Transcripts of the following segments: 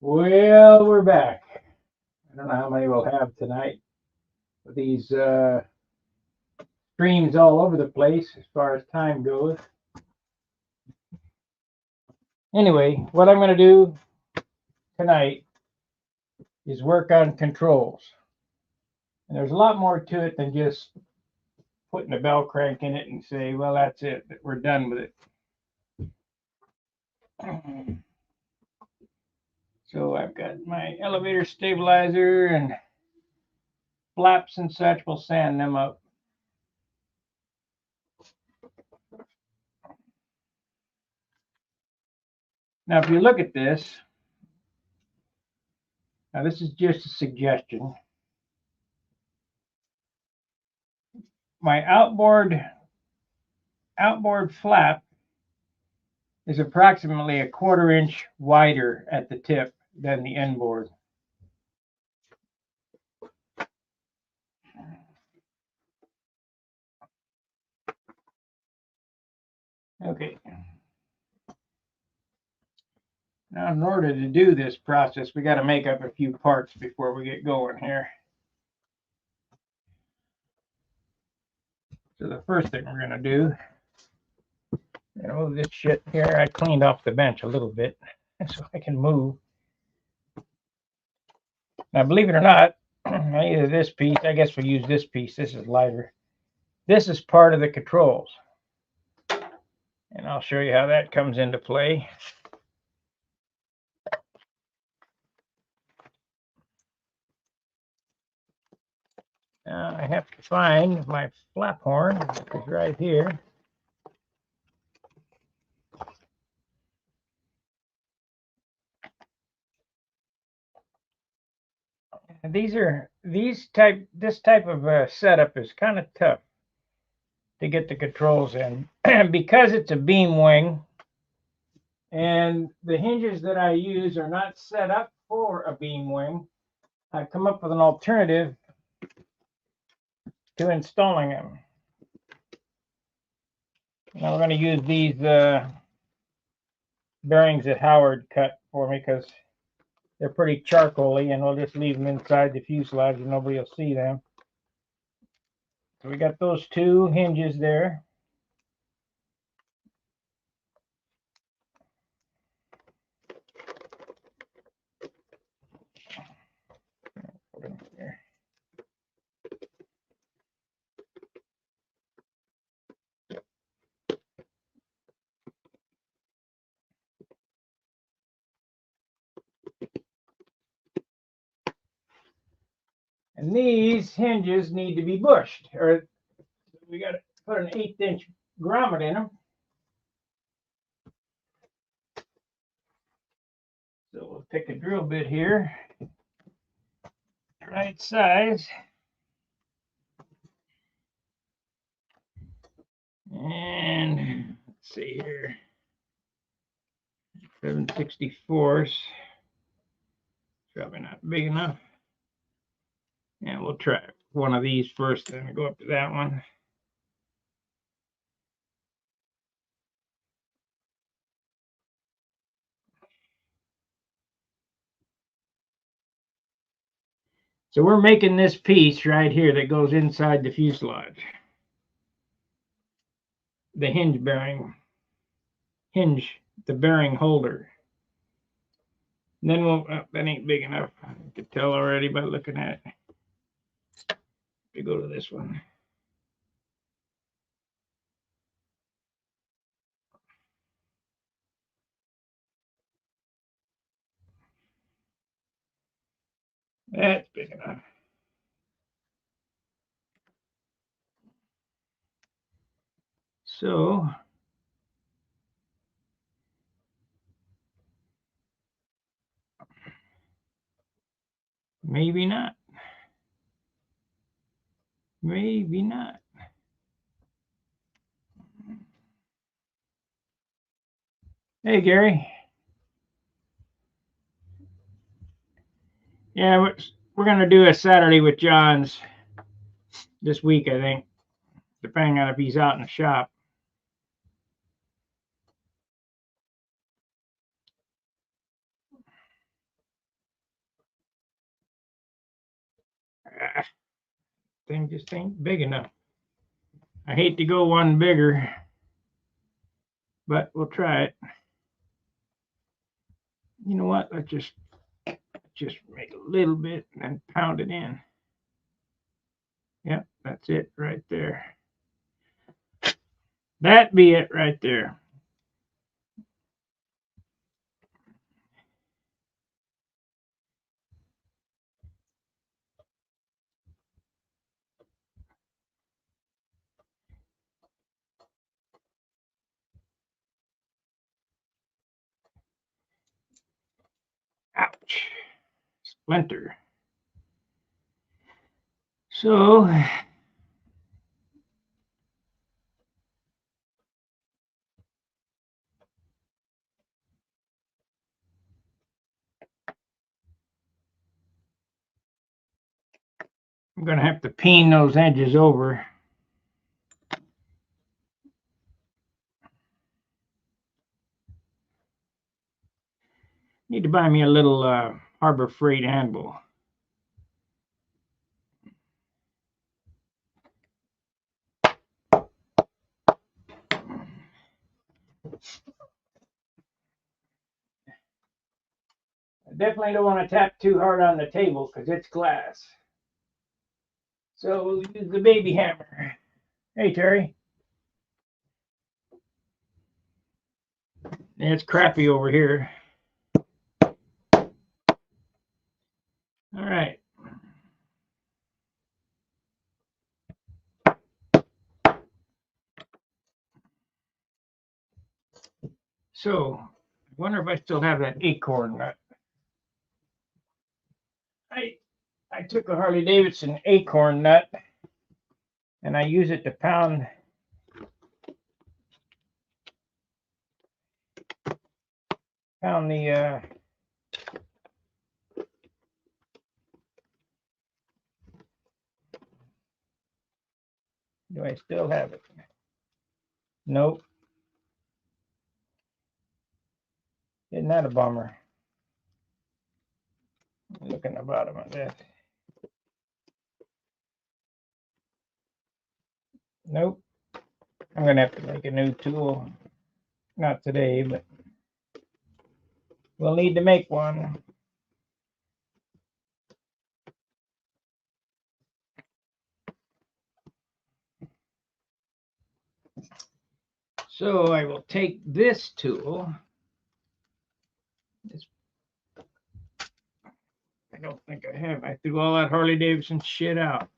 Well, we're back. I don't know how many we'll have tonight. With these streams all over the place as far as time goes. Anyway, what I'm going to do tonight is work on controls. And there's a lot more to it than just putting a bell crank in it and say, well, that's it, we're done with it. So I've got my elevator stabilizer and flaps and such. We'll sand them up. Now, if you look at this, now this is just a suggestion. My outboard flap is approximately a 1/4 inch wider at the tip than the inboard. Okay. Now, in order to do this process, we got to make up a few parts before we get going here. So the first thing we're going to do, move this shit here. I cleaned off the bench a little bit so I can move. Now, believe it or not, either this piece, I guess we'll use this piece. This is lighter. This is part of the controls. And I'll show you how that comes into play. Now I have to find my flap horn, which is right here. And this type of setup is kind of tough to get the controls in because it's a beam wing, and the hinges that I use are not set up for a beam wing. I've come up with an alternative to installing them. Now we're going to use these bearings that Howard cut for me because they're pretty charcoaly, and we'll just leave them inside the fuselage and nobody will see them. So we got those two hinges there. And these hinges need to be bushed, or we got to put an 1/8 inch grommet in them. So we'll pick a drill bit here, right size. And let's see here, 7/64. Probably not big enough. And we'll try one of these first, then go up to that one. So we're making this piece right here that goes inside the fuselage. The hinge bearing, the bearing holder. And then we'll, that ain't big enough. I could tell already by looking at it. We go to this one. That's big enough. So maybe not. Maybe not. Hey, Gary. Yeah, we're going to do a Saturday with John's this week, I think, depending on if he's out in the shop. thing just ain't big enough. I hate to go one bigger, but we'll try it. You know what? Let's just make a little bit and then pound it in. Yep, that's it right there. That be it right there. Ouch. Splinter. So I'm going to have to peen those edges over. Need to buy me a little Harbor Freight handle. I definitely don't want to tap too hard on the table because it's glass. So we'll use the baby hammer. Hey, Terry. It's crappy over here. All right. So I wonder if I still have that acorn nut. I took a Harley Davidson acorn nut and I use it to pound the do I still have it? Nope. Isn't that a bummer? Look in the bottom of this. Nope. I'm going to have to make a new tool. Not today, but we'll need to make one. So I will take this tool. I don't think I have. I threw all that Harley Davidson shit out.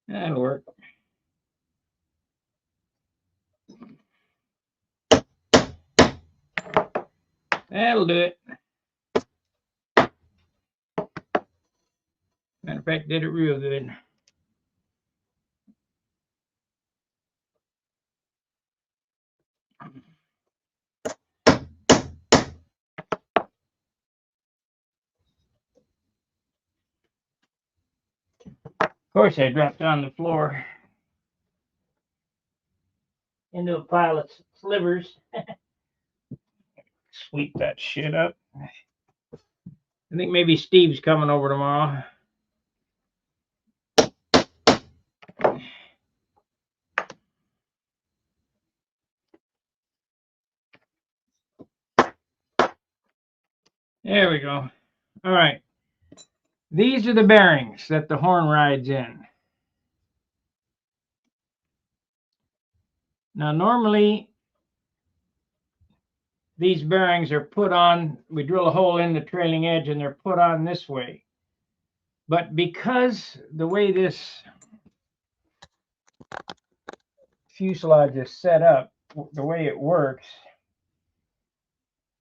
That'll work. That'll do it. Matter of fact, did it real good. Of course, I dropped on the floor into a pile of slivers. Sweep that shit up. I think maybe Steve's coming over tomorrow. There we go. All right. These are the bearings that the horn rides in. Now, normally, these bearings are put on, we drill a hole in the trailing edge and they're put on this way. But because the way this fuselage is set up, the way it works,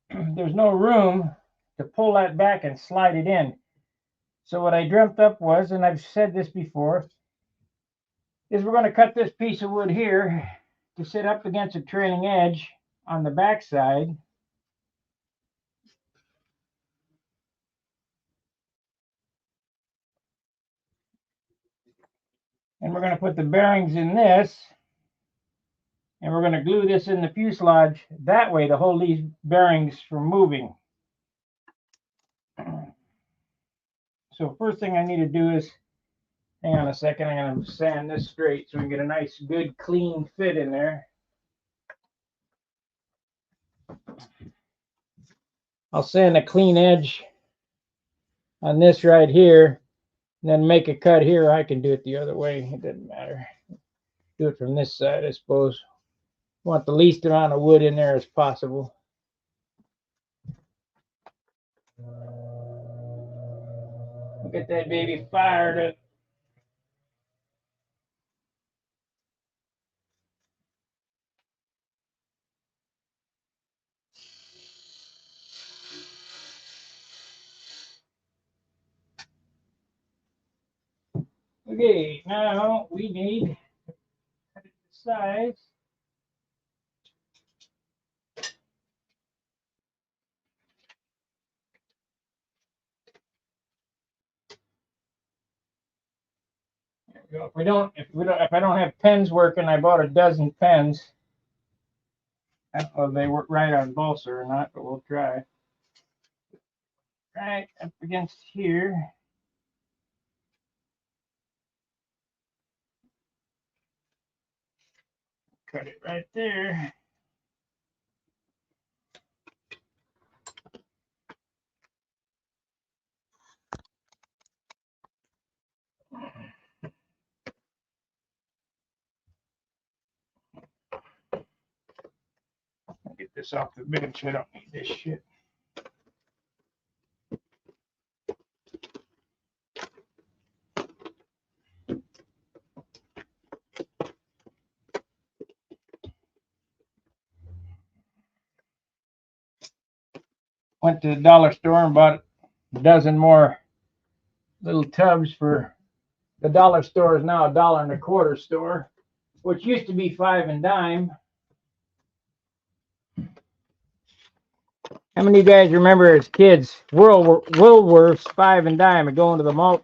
there's no room to pull that back and slide it in. So what I dreamt up was, and I've said this before, is we're going to cut this piece of wood here to sit up against a trailing edge on the back side. And we're going to put the bearings in this, and we're going to glue this in the fuselage that way to hold these bearings from moving. So first thing I need to do is, hang on a second, I'm going to sand this straight so we can get a nice, good, clean fit in there. I'll sand a clean edge on this right here, and then make a cut here. I can do it the other way. It doesn't matter. Do it from this side, I suppose. Want the least amount of wood in there as possible. Get that baby fired up. Okay, now we need the size. There we go. If I don't have pens working, I bought a dozen pens. I don't know if they work right on balsa or not, but we'll try. Right up against here. Cut it right there. I'll get this off the bench. I don't need this shit. Went to the dollar store and bought a dozen more little tubs for the dollar store. Is now $1.25 store, which used to be 5 and dime. How many of you guys remember as kids Woolworth's 5 and dime and going to the malt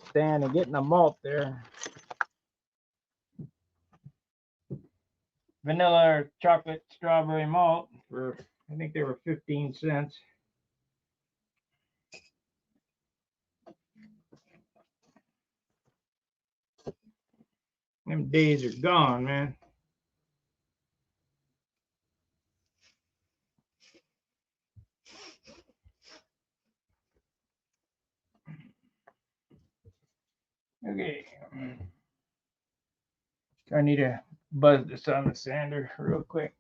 stand and getting a malt there? Vanilla or chocolate strawberry malt for, I think they were 15 cents. Them days are gone, man. Okay. I need to buzz this on the sander real quick.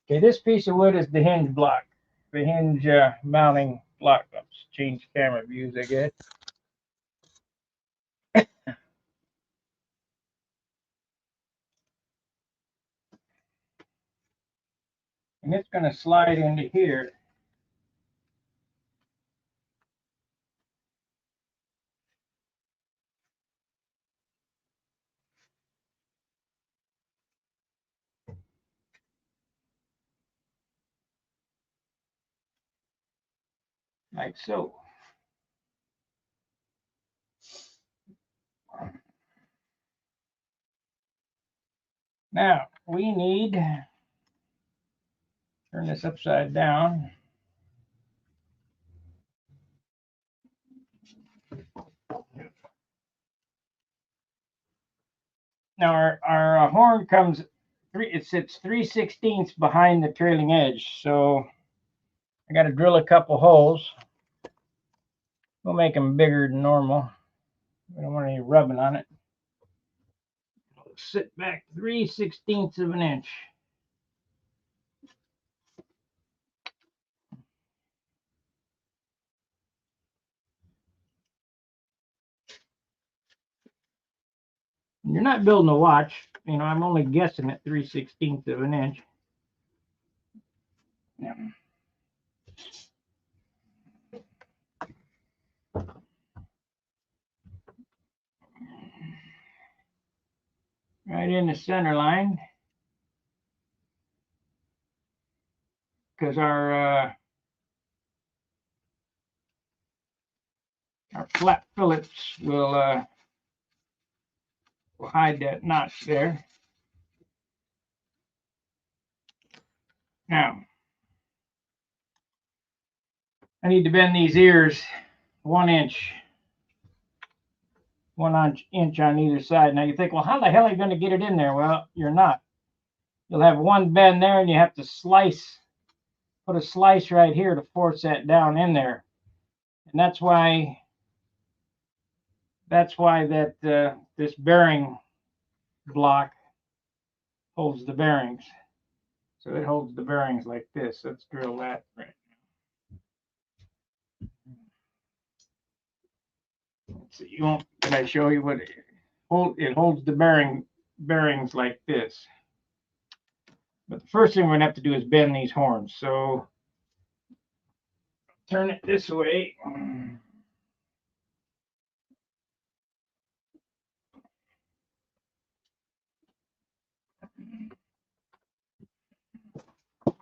Okay, this piece of wood is the hinge block, the hinge mounting block. Let's change camera views, I guess. And it's going to slide into here. Like so. Now we need, turn this upside down. Now our horn comes, it sits 3/16 behind the trailing edge. So I got to drill a couple holes. We'll make them bigger than normal. We don't want any rubbing on it. It'll sit back 3/16 of an inch. You're not building a watch. You know, I'm only guessing at 3/16 of an inch. Yeah. right in the center line, because our flat fillets will hide that notch there. Now, I need to bend these ears 1 inch. 1 inch on either side. Now you think, well, how the hell are you going to get it in there? Well, you're not. You'll have one bend there, and you have to put a slice right here to force that down in there. And that's why this bearing block holds the bearings. So it holds the bearings like this. Let's drill that right. Let's see. Can I show you what it holds the bearings like this? But the first thing we're going to have to do is bend these horns. So turn it this way. God,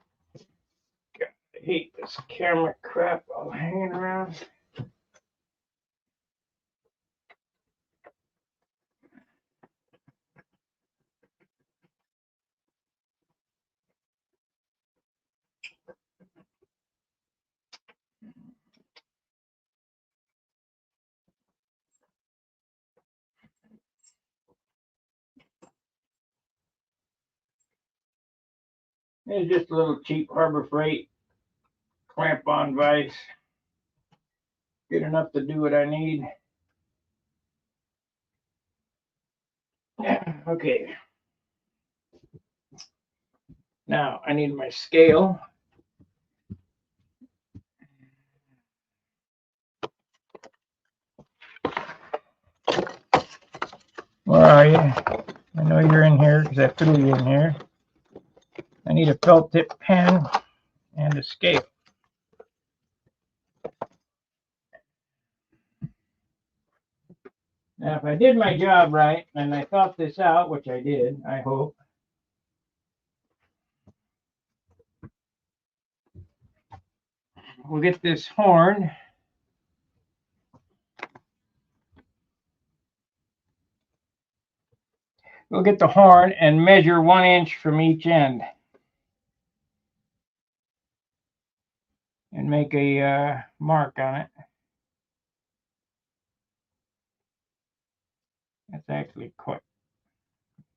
I hate this camera crap all hanging around. It's just a little cheap Harbor Freight clamp-on vise. Good enough to do what I need. Okay. Now I need my scale. Where are you? I know you're in here because I threw you in here. I need a felt tip pen and a scale. Now, if I did my job right, and I thought this out, which I did, I hope. We'll get this horn. We'll get the horn and measure 1 inch from each end. And make a mark on it. That's actually quite.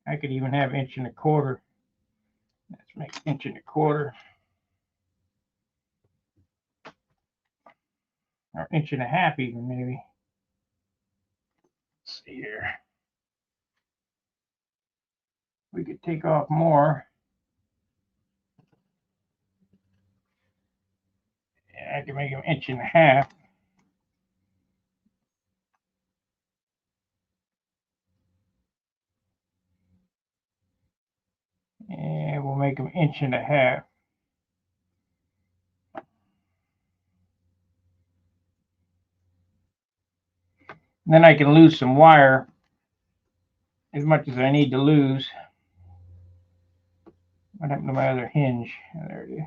I could even have 1.25 inches. Let's make 1.25 inches. Or 1.5 inches even, maybe. Let's see here. We could take off more. Yeah, I can make them 1.5 inches. And we'll make them 1.5 inches. Then I can lose some wire as much as I need to lose. What happened to my other hinge? There it is.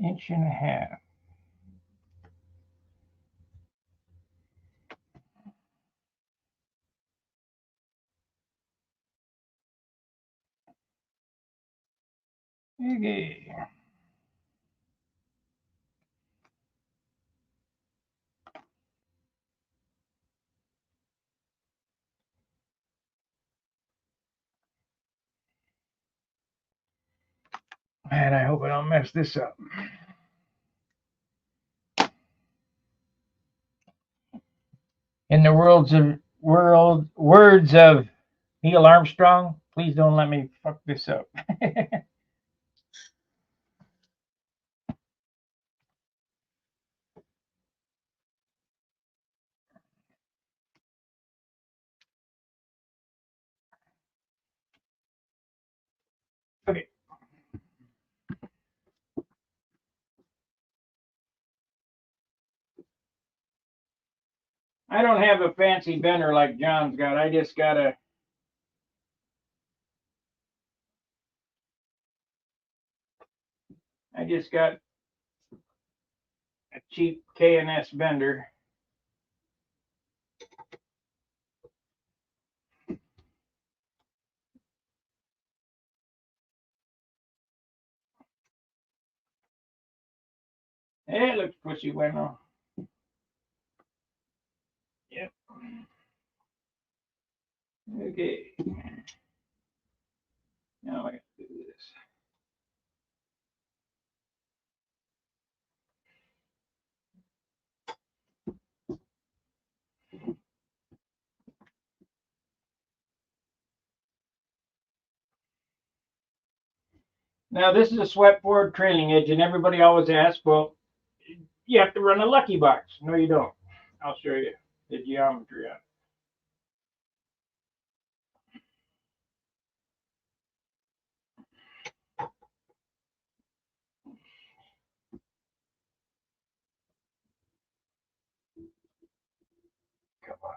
Inch and a half. Okay. And I hope I don't mess this up. In the words of Neil Armstrong, please don't let me fuck this up. Okay. I don't have a fancy bender like John's got. I just got a cheap K&S bender. It looks pushy, bueno. Yep. Okay. Now I got to do this. Now this is a swept forward trailing edge, and everybody always asks, well, you have to run a lucky box. No, you don't. I'll show you the geometry on it. Come on.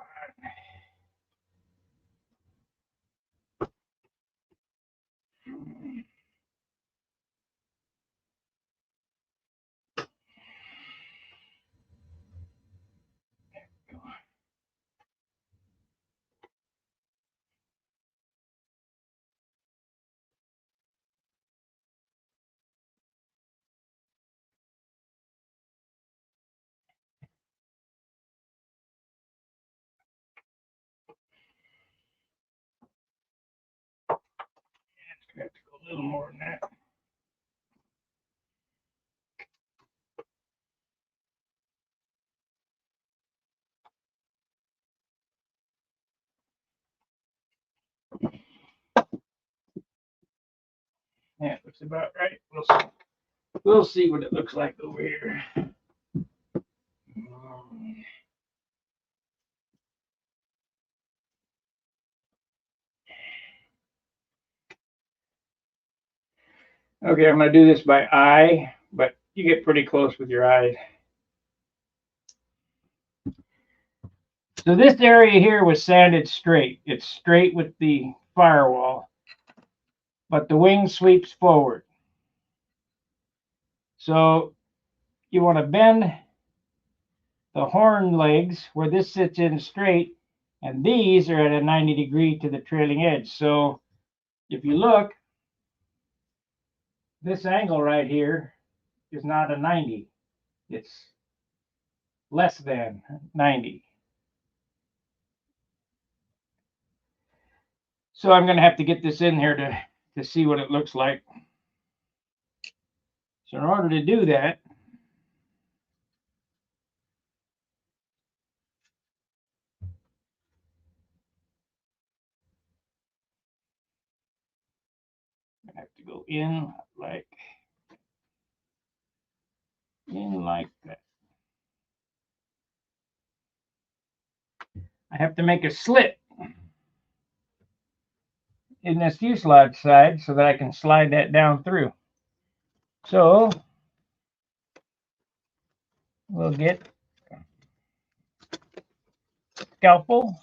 It's got to go a little more than that. Yeah, looks about right. We'll see what it looks like over here. Okay, I'm going to do this by eye, but you get pretty close with your eyes. So this area here was sanded straight. It's straight with the firewall, but the wing sweeps forward. So you want to bend the horn legs where this sits in straight, and these are at a 90 degree to the trailing edge. So if you look, this angle right here is not a 90. It's less than 90. So I'm going to have to get this in here to see what it looks like. So in order to do that, I have to go in like that. I have to make a slit in this fuselage side so that I can slide that down through. So we'll get scalpel.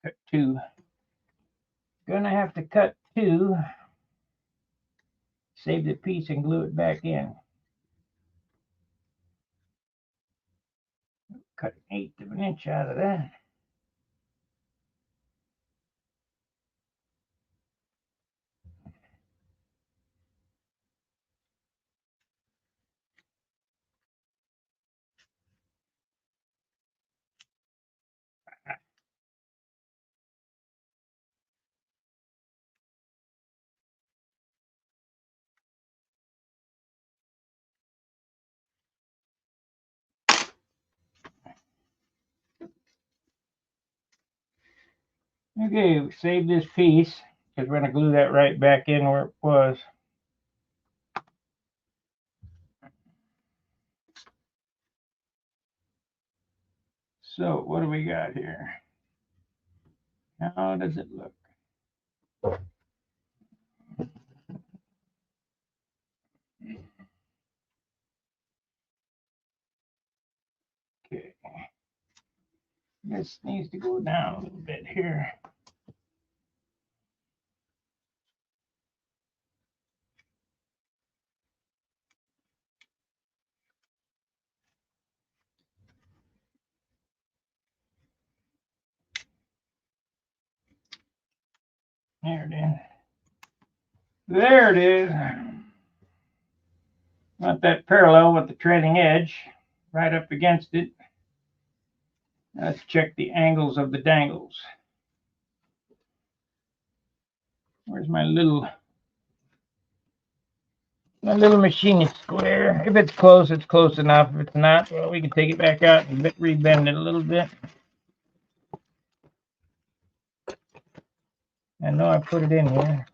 Cut two. Gonna have to cut two. Save the piece and glue it back in. Cut 1/8 of an inch out of that. Okay, save this piece because we're going to glue that right back in where it was. So what do we got here? How does it look? Okay. This needs to go down a little bit here. There it is. There it is. Want that parallel with the trailing edge right up against it. Let's check the angles of the dangles. Where's my little machinist square? If it's close, it's close enough. If it's not, well, we can take it back out and rebend it a little bit. I know I put it in here.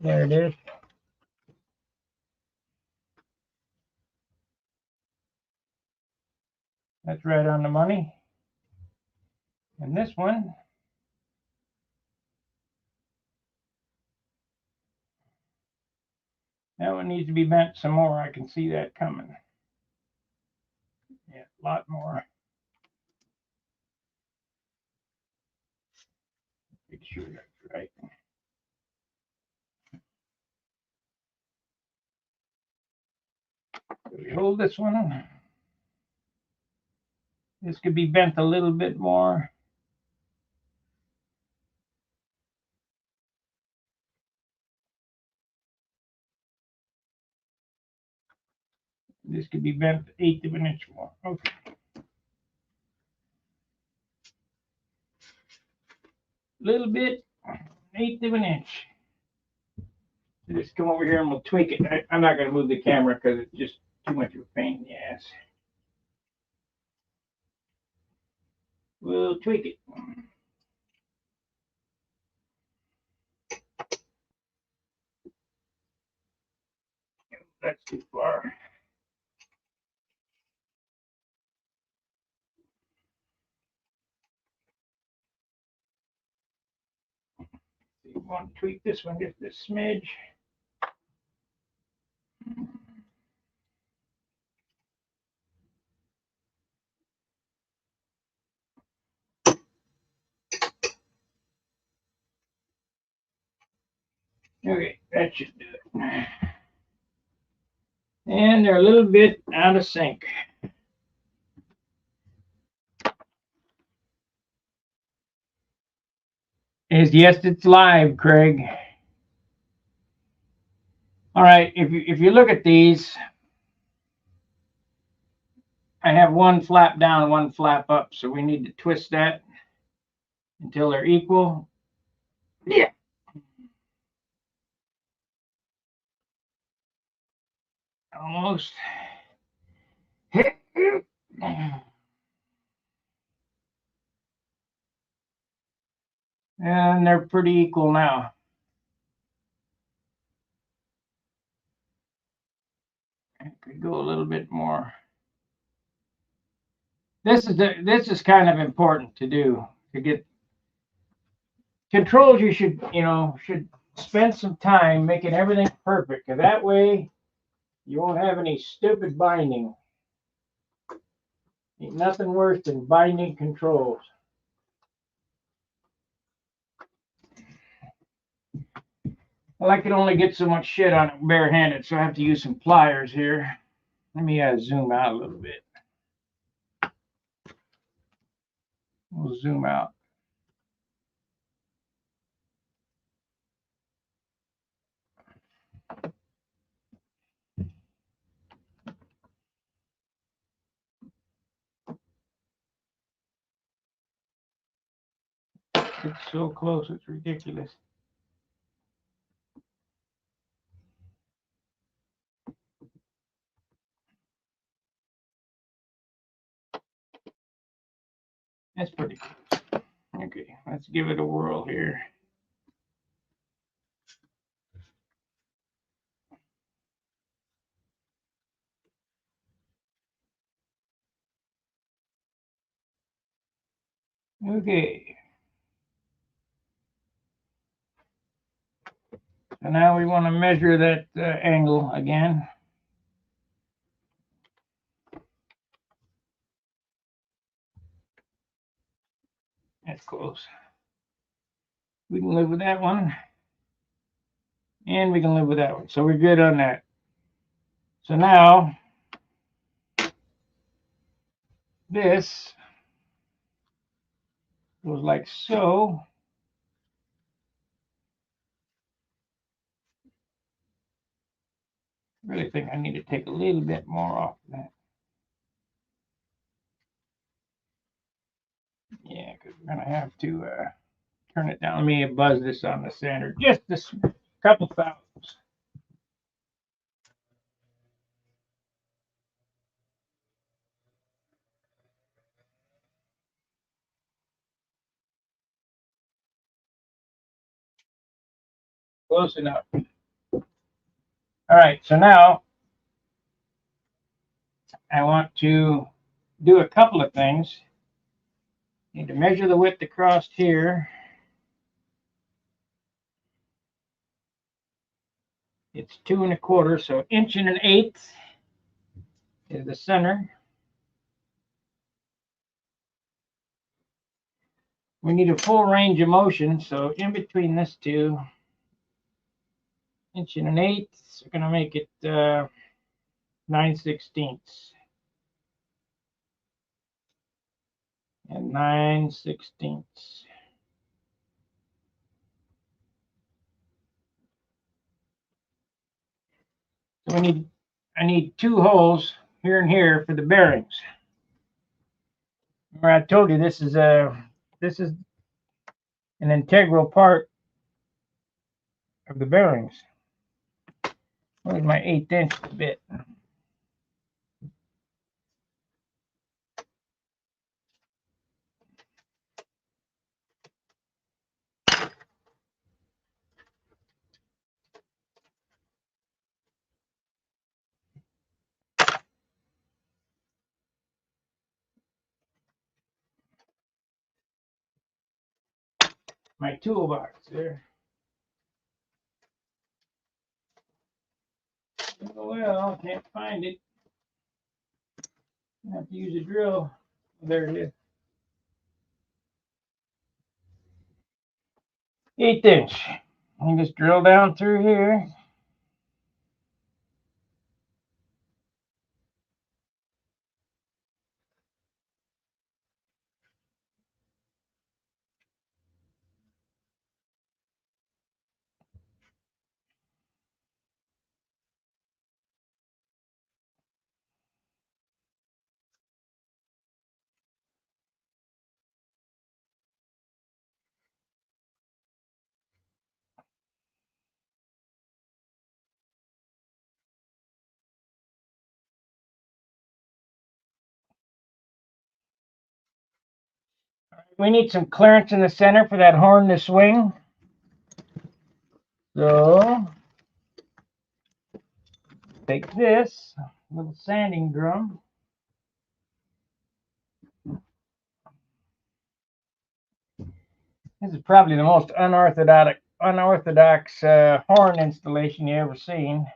There it is. That's right on the money. And this one, that one needs to be bent some more. I can see that coming. Yeah, a lot more. Make sure that's right. So we hold this one. This could be bent a little bit more. This could be bent 1/8 of an inch more. Okay. Little bit, 1/8 of an inch. Just come over here and we'll tweak it. I'm not going to move the camera because it's just too much of a pain in the ass. We'll tweak it. That's too far. You want to tweak this one just a smidge. Okay, that should do it. And they're a little bit out of sync. Yes, it's live, Craig. All right, if you look at these, I have one flap down, one flap up, so we need to twist that until they're equal. Yeah. Almost. And they're pretty equal now. I could go a little bit more. This is kind of important to do to get controls. You should spend some time making everything perfect, because that way you won't have any stupid binding. Ain't nothing worse than binding controls. Well, I can only get so much shit on it barehanded, so I have to use some pliers here. Let me zoom out a little bit. We'll zoom out. It's so close, it's ridiculous. That's pretty close. Okay, let's give it a whirl here. Okay. So now we want to measure that angle again. That's close. We can live with that one. And we can live with that one. So we're good on that. So now, this goes like so. I really think I need to take a little bit more off of that. Yeah, because we're going to have to turn it down. Let me buzz this on the sander. Just a couple thousandths. Close enough. All right, so now I want to do a couple of things. Need to measure the width across here. It's 2 1/4, so 1 1/8 is the center. We need a full range of motion, so in between this two, 1 1/8, we're going to make it 9/16 and 9/16. So I need 2 holes here and here for the bearings. Remember I told you this is an integral part of the bearings. Where's my 1/8 inch bit? My toolbox there. Oh, well, can't find it. I have to use a drill. There it is. 1/8 inch. You just drill down through here. We need some clearance in the center for that horn to swing. So take this little sanding drum. This is probably the most unorthodox horn installation you ever seen.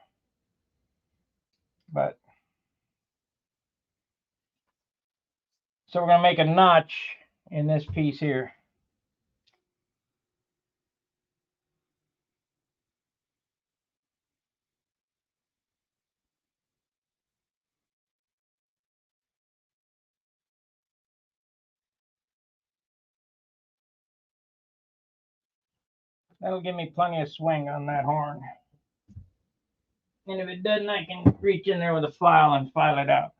But so we're going to make a notch in this piece here. That'll give me plenty of swing on that horn. And if it doesn't, I can reach in there with a file and file it out.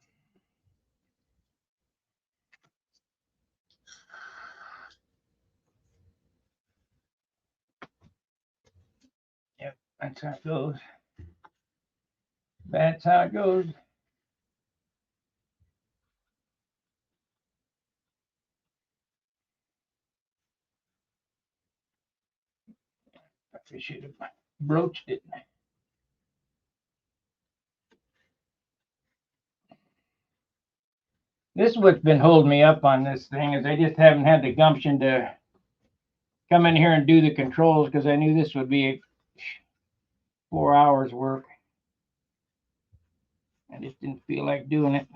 Yep, that's how it goes. That's how it goes. I should have broached it. This is what's been holding me up on this thing, is I just haven't had the gumption to come in here and do the controls, because I knew this would be 4 hours work. I just didn't feel like doing it.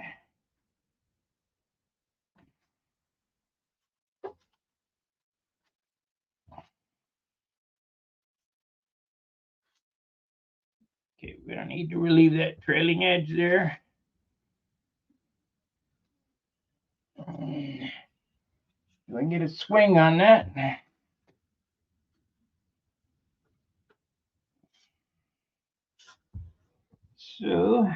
Okay, we don't need to relieve that trailing edge there. So I can get a swing on that. So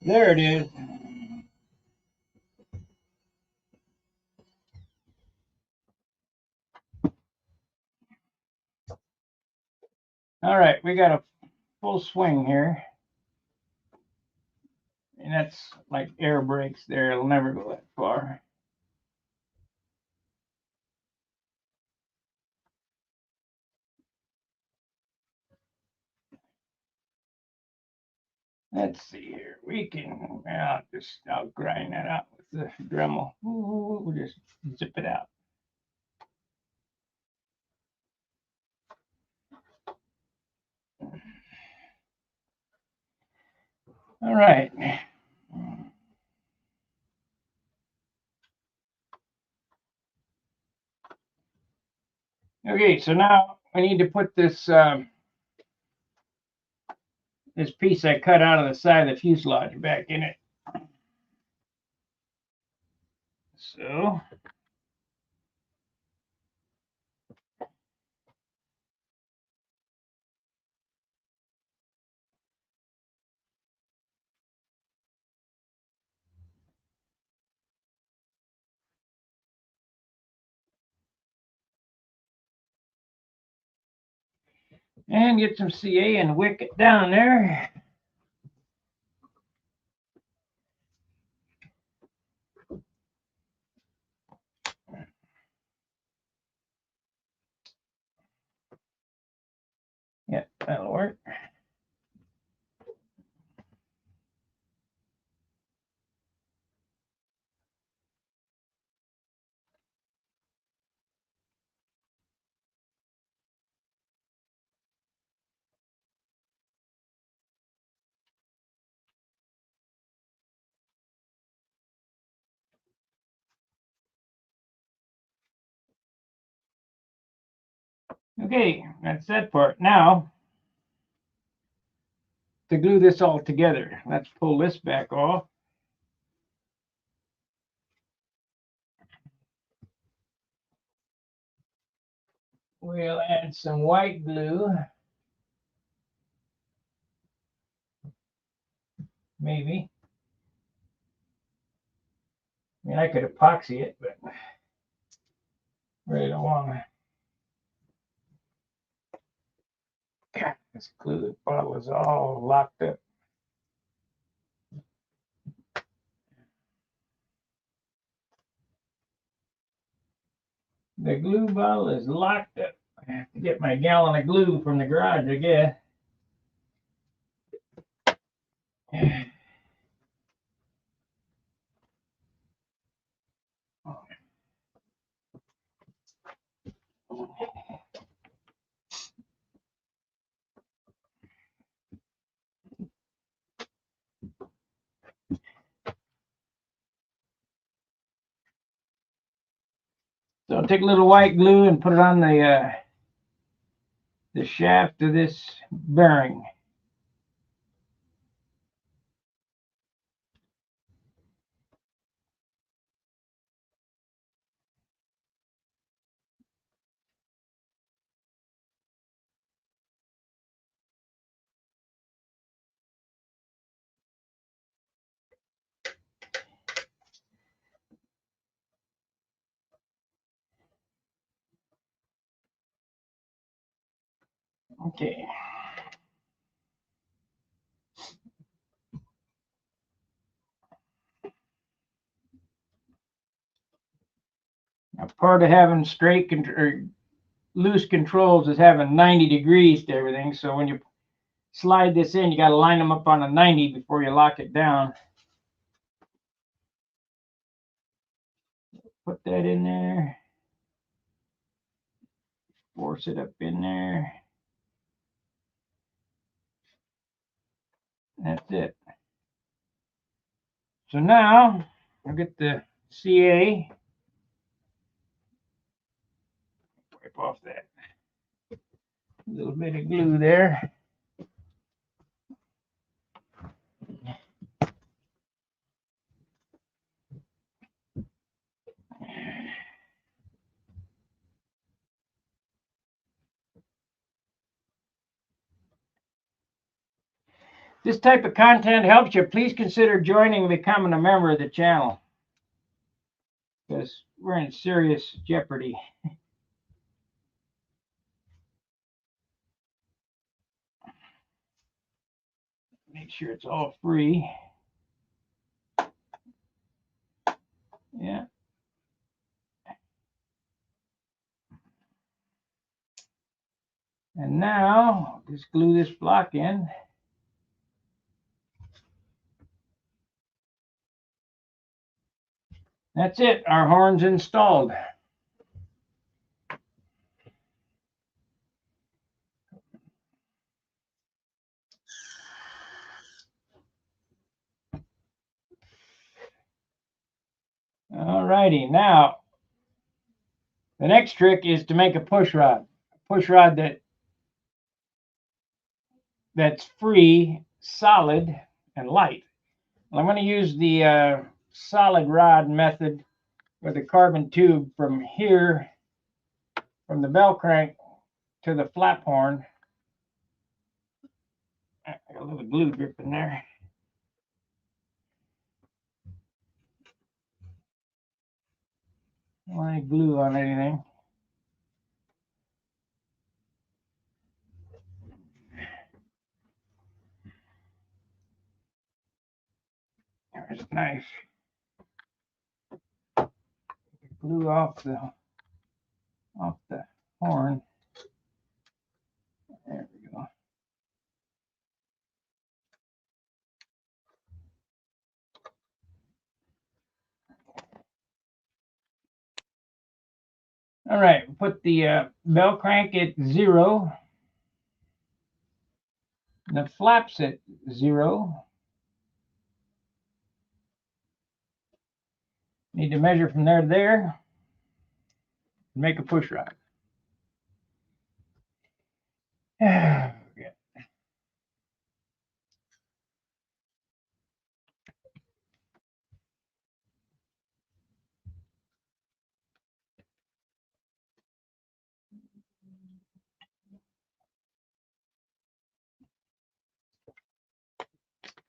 there it is. All right, we got a full swing here. And that's like air brakes there. It'll never go that far. Let's see here. We can, I'll grind that out with the Dremel. We'll just zip it out. All right. Okay, so now I need to put this this piece I cut out of the side of the fuselage back in it. So and get some CA and wick it down there. Yep, that'll work. Okay, that's that part. Now, to glue this all together, let's pull this back off. We'll add some white glue. Maybe. I mean, I could epoxy it, but really don't want to. God, this glue bottle is all locked up. The glue bottle is locked up. I have to get my gallon of glue from the garage, I guess. So I'll take a little white glue and put it on the shaft of this bearing. Okay. Now, part of having straight or loose controls is having 90 degrees to everything. So when you slide this in, you got to line them up on a 90 before you lock it down. Put that in there. Force it up in there. That's it. So now I'll get the CA. Wipe off that little bit of glue there. This type of content helps you, please consider joining and becoming a member of the channel, because we're in serious jeopardy. Make sure it's all free. Yeah. And now, just glue this block in. That's it, our horn's installed. All righty, now the next trick is to make a push rod. A push rod that's free, solid, and light. Well, I'm going to use the solid rod method with a carbon tube from here, from the bell crank to the flap horn. I got a little glue drip in there. Don't want any glue on anything. There's a knife. Glue off the horn. There we go. All right, put the bell crank at 0. The flaps at 0. Need to measure from there to there. Make a push rod. Okay.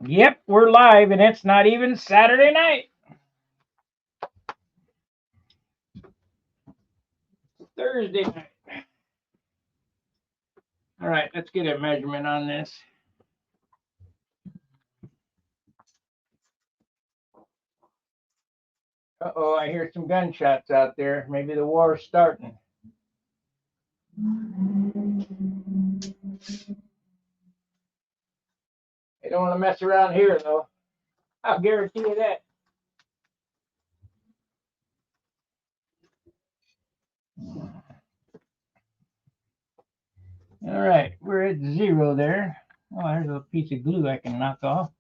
Yep, we're live, and it's not even Saturday night. Thursday night. All right, let's get a measurement on this. Uh-oh, I hear some gunshots out there. Maybe the war's starting. They don't want to mess around here, though. I'll guarantee you that. All right, we're at 0 there. Oh, there's a piece of glue I can knock off.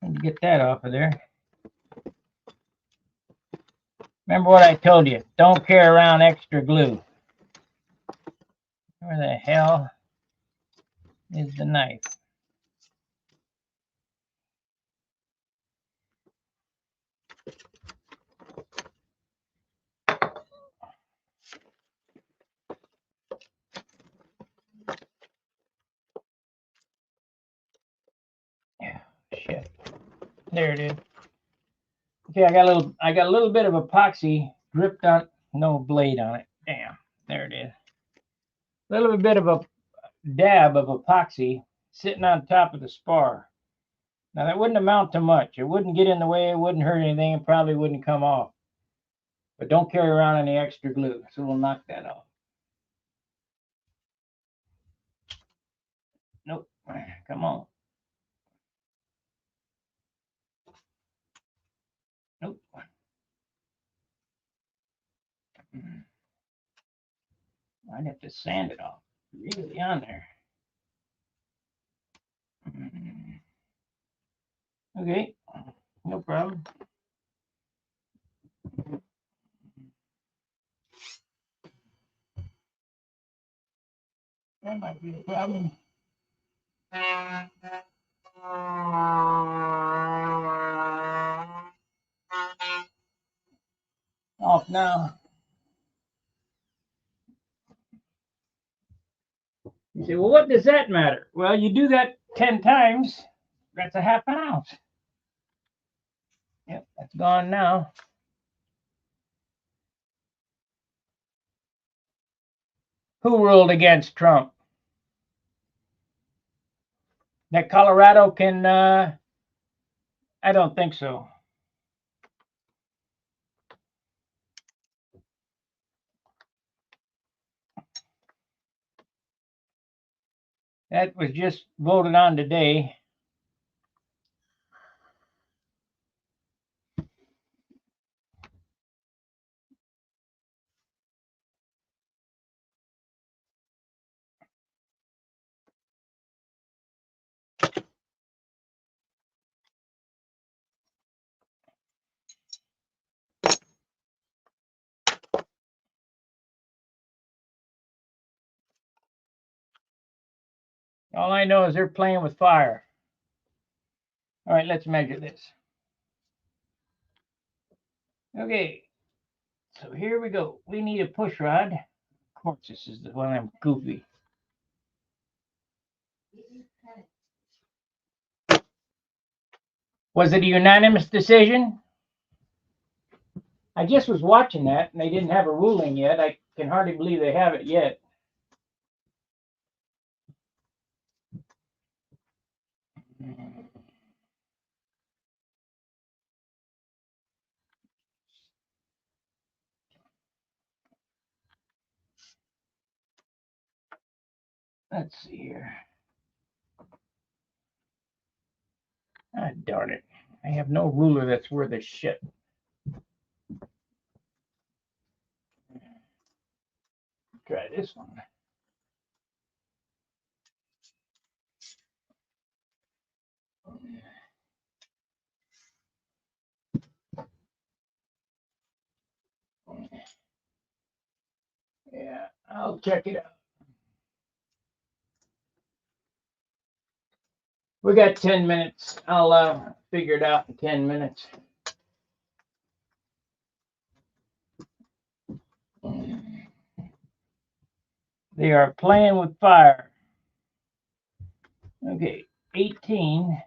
Let me get that off of there. Remember what I told you. Don't carry around extra glue. Where the hell is the knife? Yeah, shit. There it is. Okay, I got a little bit of epoxy dripped on, no blade on it. Damn, there it is. A little bit of a dab of epoxy sitting on top of the spar. Now that wouldn't amount to much. It wouldn't get in the way, it wouldn't hurt anything, it probably wouldn't come off. But don't carry around any extra glue, so we'll knock that off. Nope. Come on. Nope. I'd have to sand it off. Really on there. Okay, no problem. That might be a problem. Off now. You say, well, what does that matter? Well, you do that 10 times, that's a half an ounce. Yep, that's gone now. Who ruled against Trump? That Colorado can, I don't think so. That was just voted on today. All I know is they're playing with fire. All right, let's measure this. Okay, so here we go. We need a push rod. Of course, this is the one I'm goofy. Was it a unanimous decision? I just was watching that, and they didn't have a ruling yet. I can hardly believe they have it yet. Let's see here. Ah, darn it. I have no ruler that's worth a shit. Try this one. Yeah, I'll check it out. We got 10 minutes. I'll figure it out in 10 minutes. They are playing with fire. Okay, 18.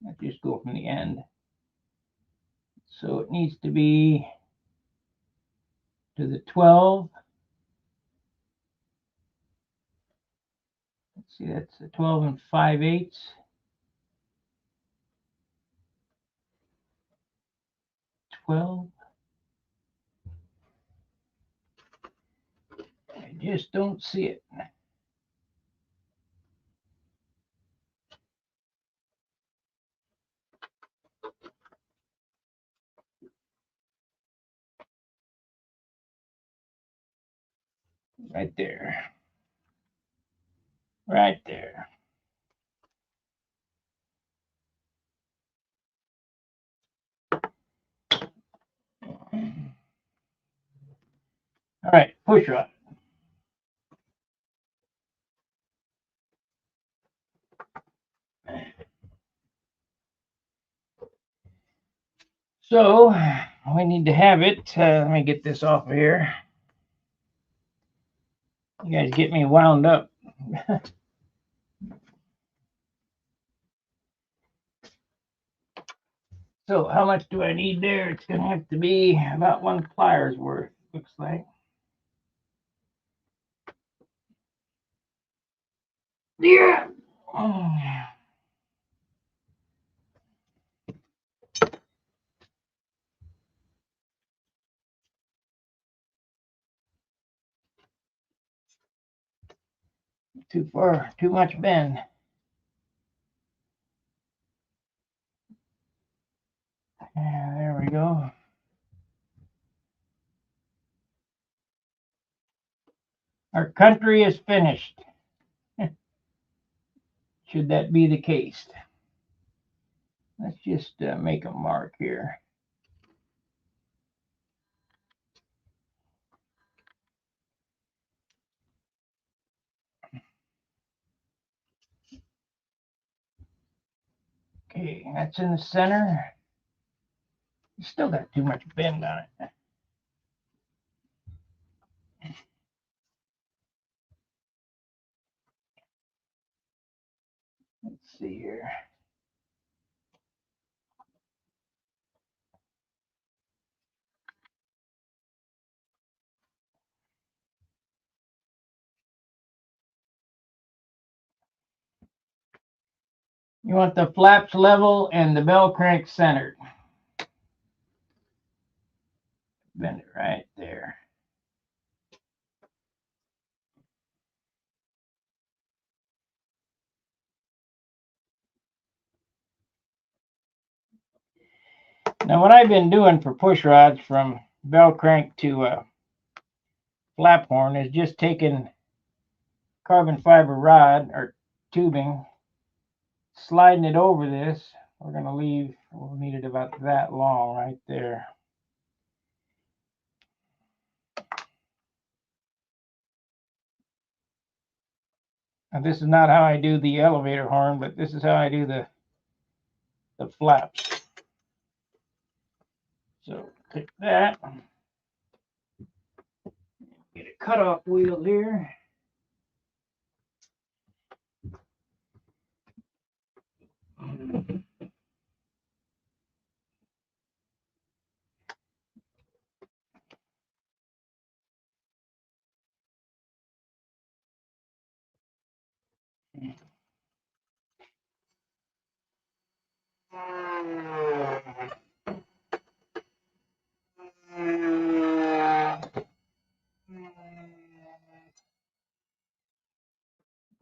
Let's just go from the end. So it needs to be to the 12. Let's see, that's a 12 and 5/8. 12. I just don't see it. Right there. Right there. push rod. So we need to have it. Let me get this off of here. You guys get me wound up. So how much do I need there? It's going to have to be about 1 pliers worth, looks like. Yeah. Oh. Too far, too much bend. Yeah, there we go. Our country is finished. Should that be the case? Let's just make a mark here. Okay, that's in the center. You still got too much bend on it. Let's see here. You want the flaps level and the bell crank centered. Bend it right there. Now what I've been doing for push rods from bell crank to flap horn is just taking carbon fiber rod or tubing, sliding it over this. We're going to leave, we'll need it about that long right there. Now this is not how I do the elevator horn, but this is how I do the flaps. So take that, get a cutoff wheel here.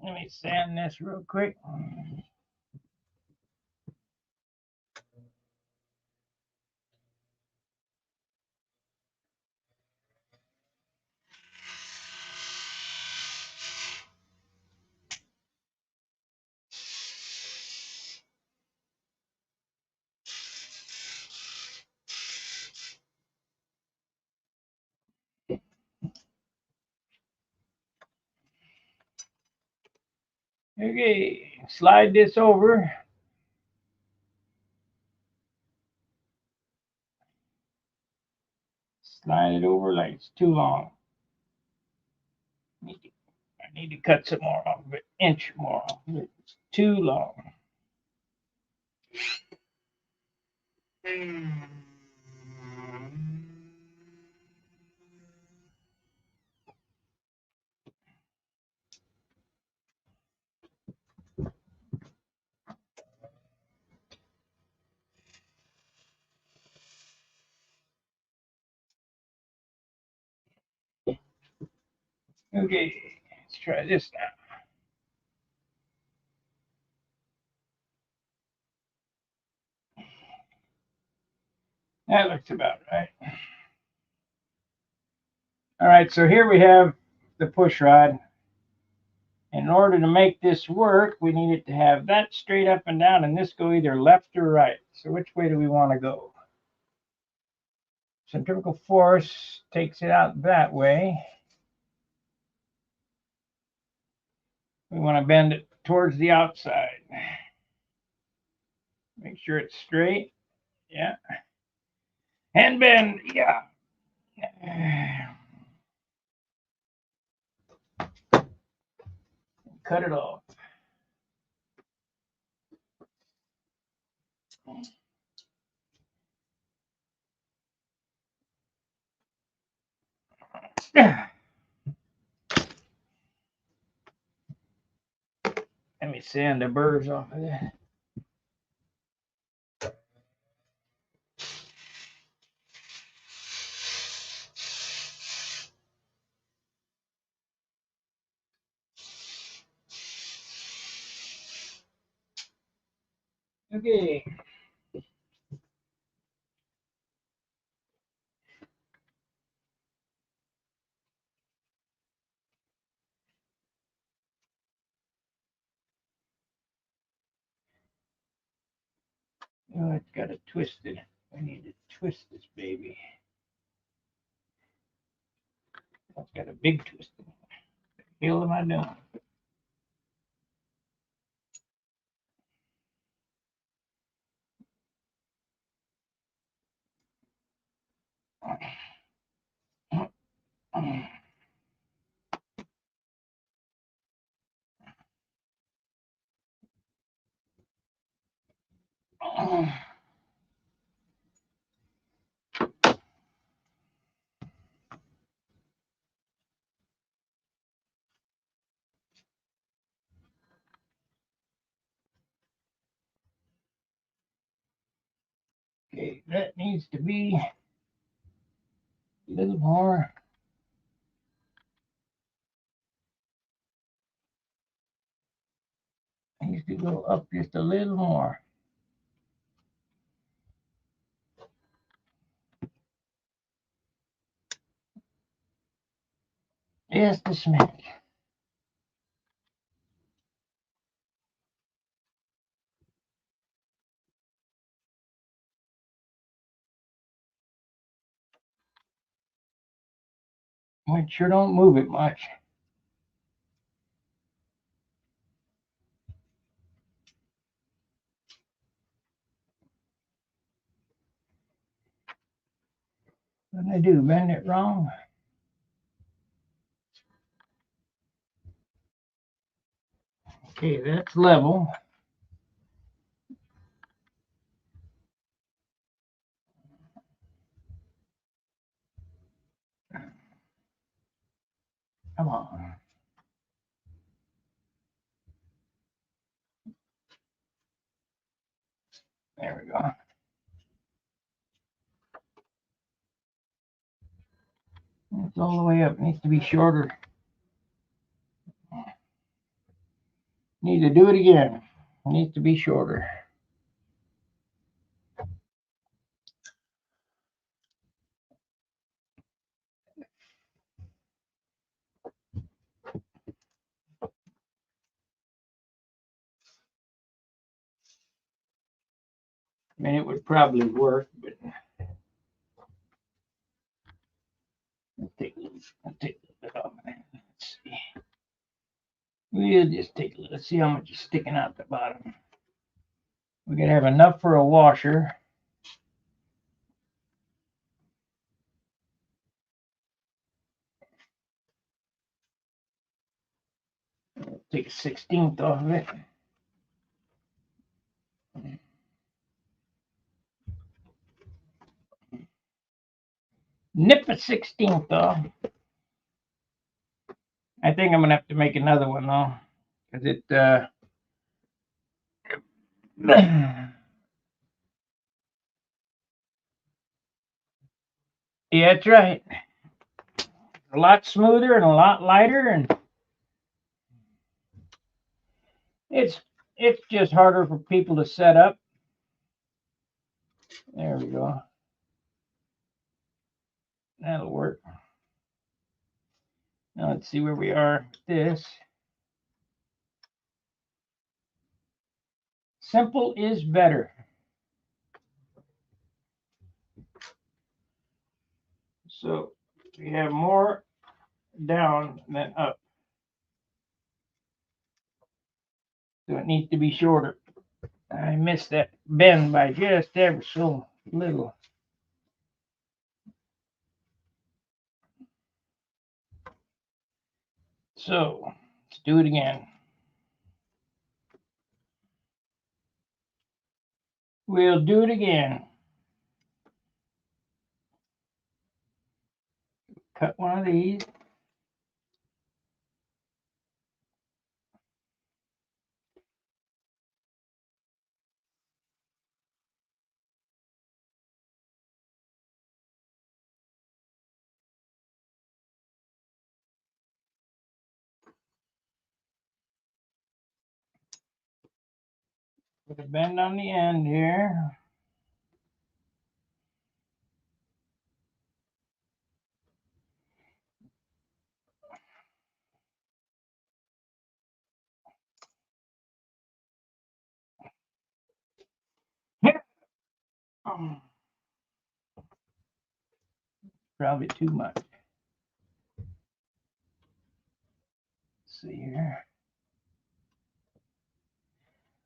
Let me sand this real quick. Okay, slide this over. Slide it over like it's too long. I need to cut some more off, an inch more off. It's too long. Okay, let's try this now. That looks about right. All right, so here we have the push rod. In order to make this work, we need it to have that straight up and down, and this go either left or right. So which way do we want to go? Centrifugal force takes it out that way. We want to bend it towards the outside. Make sure it's straight. Yeah. And bend. Yeah. Cut it off. Let me sand the burrs off of that. Okay. Oh, it's got it twisted. We need to twist this baby. That's got a big twist. What the hell am I doing? Okay, that needs to be a little more. Needs to go up just a little more. Just a smidge. Make sure don't move it much. What did I do? Bend it wrong? Okay, that's level. Come on. There we go. It's all the way up. Needs to be shorter. Need to do it again. Needs to be shorter. I mean, it would probably work, but let's take a little bit off of that. Let's see. We'll just take a little. Let's see how much is sticking out the bottom. We gotta have enough for a washer. Take a 16th off of it. Nip a 16th off. I think I'm gonna have to make another one though, because it. Yeah, that's right. A lot smoother and a lot lighter, and it's just harder for people to set up. There we go. That'll work. Now let's see where we are with this. Simple is better. So we have more down than up. So it needs to be shorter. I missed that bend by just ever so little. So let's do it again. We'll do it again. Cut one of these. Put a bend on the end here. Probably too much. Let's see here.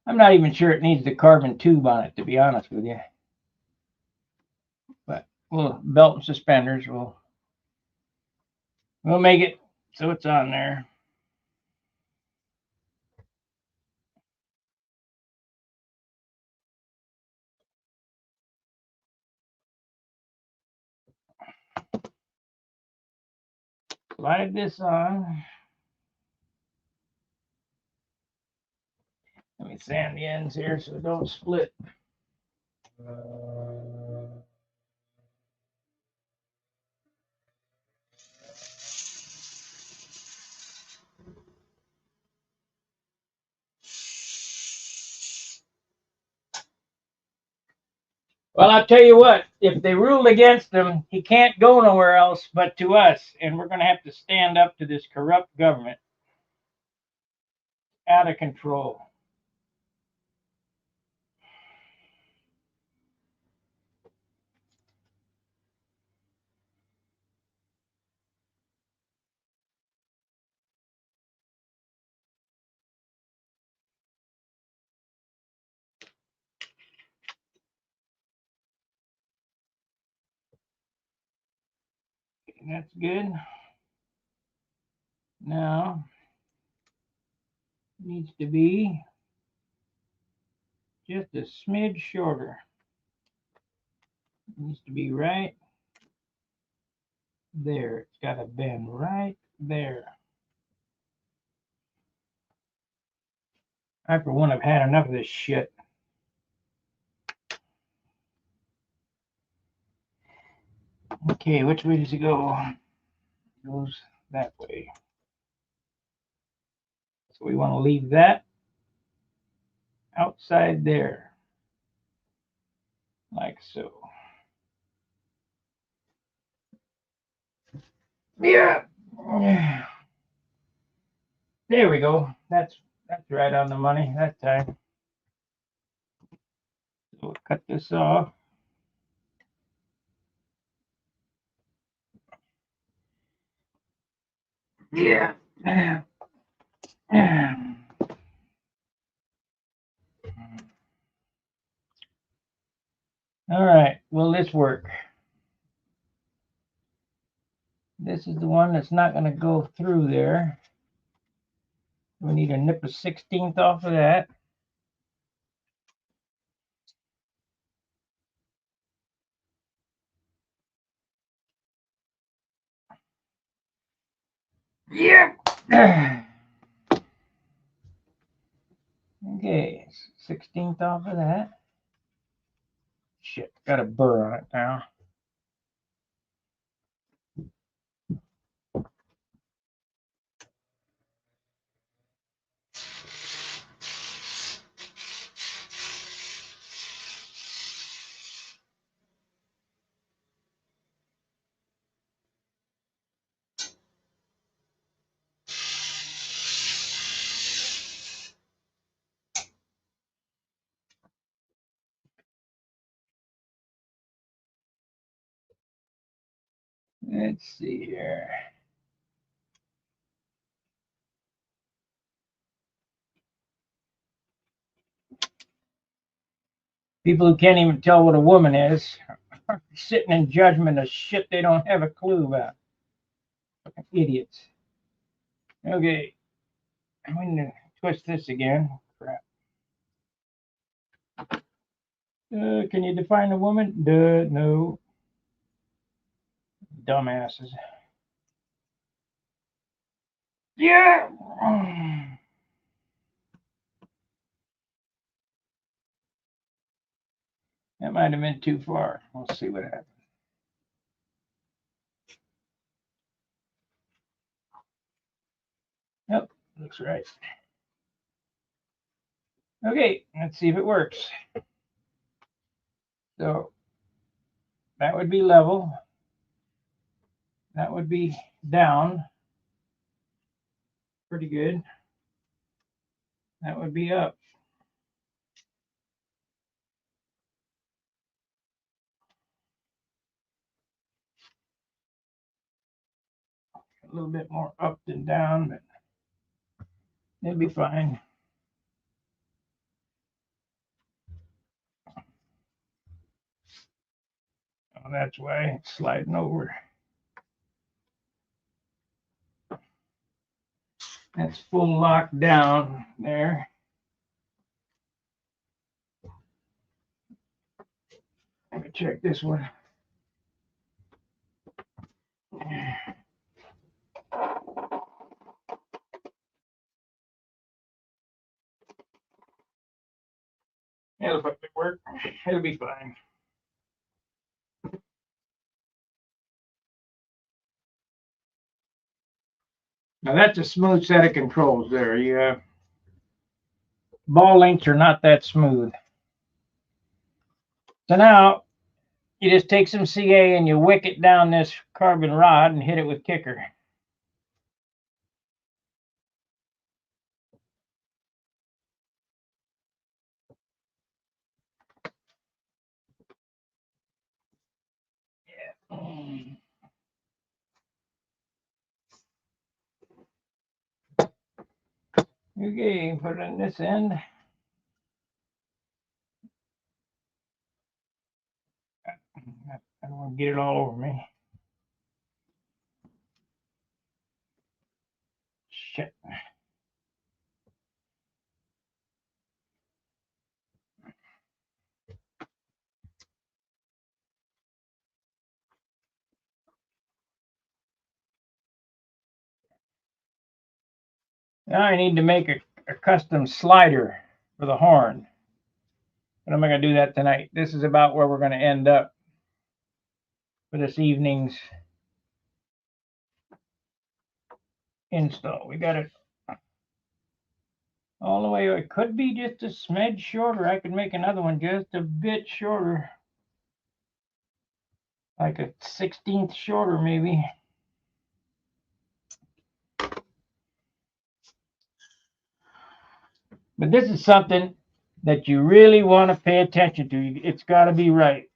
I'm not even sure it needs the carbon tube on it, to be honest with you. But we'll belt and suspenders. We'll make it so it's on there. Slide this on. Let me sand the ends here so it don't split. Well, I'll tell you what, if they ruled against him, he can't go nowhere else but to us. And we're going to have to stand up to this corrupt government. Out of control. That's good. Now, needs to be just a smidge shorter. Needs to be right there. It's got to bend right there. I, for one, have had enough of this shit. Okay, which way does it go? It goes that way. So we want to leave that outside there, like so. Yeah. There we go. That's right on the money that time. So we'll cut this off. Yeah. All right. Will this work? This is the one that's not going to go through there. We need to nip a 16th off of that. Yep. Okay, 16th off of that. Shit, got a burr on it now. Let's see here. People who can't even tell what a woman is are sitting in judgment of shit they don't have a clue about. Fucking idiots. Okay, I'm going to twist this again. Crap. Can you define a woman? Duh, no. Dumbasses. Yeah. That might have been too far. We'll see what happens. Yep, looks right. Okay, let's see if it works. So that would be level. That would be down. Pretty good. That would be up. A little bit more up than down, but it'd be fine. Oh, that's why it's sliding over. That's full lock down there. Let me check this one. It'll work. It'll be fine. Now that's a smooth set of controls there. Yeah, ball links are not that smooth. So now you just take some CA and you wick it down this carbon rod and hit it with kicker. Yeah. Okay, put it on this end. I don't want to get it all over me. Shit. Now I need to make a custom slider for the horn. But I'm not going to do that tonight. This is about where we're going to end up for this evening's install. We got it all the way. It could be just a smidge shorter. I could make another one just a bit shorter. Like a 16th shorter, maybe. But this is something that you really want to pay attention to. It's got to be right.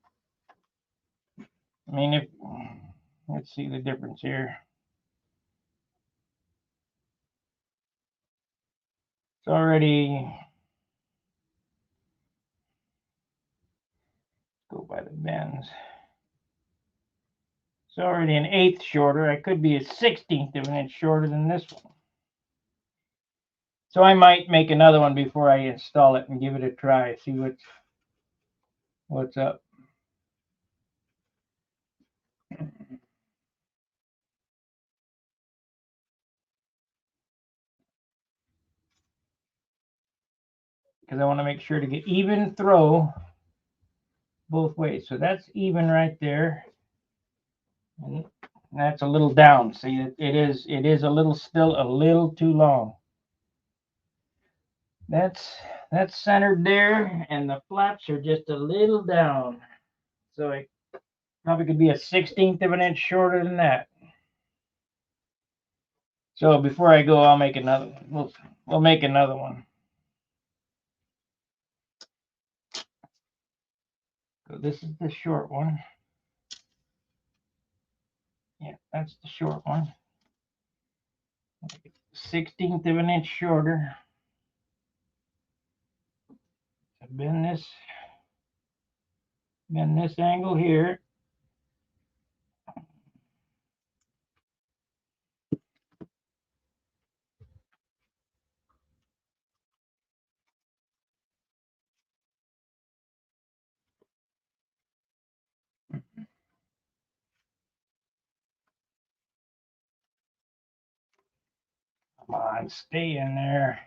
I mean, let's see the difference here. It's already, go by the bends. It's already an 1/8 shorter. I could be a 16th of an inch shorter than this one. So I might make another one before I install it and give it a try, see what's up. Because I want to make sure to get even throw both ways. So that's even right there. And that's a little down. See, it is a little, still a little too long. That's centered there, and the flaps are just a little down. So it probably could be a 16th of an inch shorter than that. So before I go, I'll make another one. We'll make another one. So this is the short one. Yeah, that's the short one. 16th of an inch shorter. So bend this Bend this angle here. Come on, stay in there.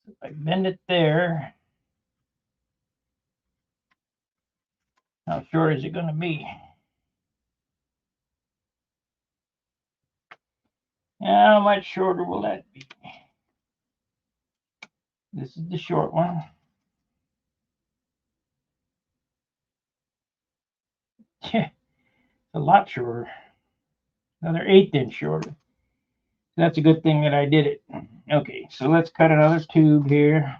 If I bend it there, how short is it going to be? How much shorter will that be? This is the short one. Yeah, a lot shorter. Another 1/8 inch shorter. That's a good thing that I did it. Okay, so let's cut another tube here.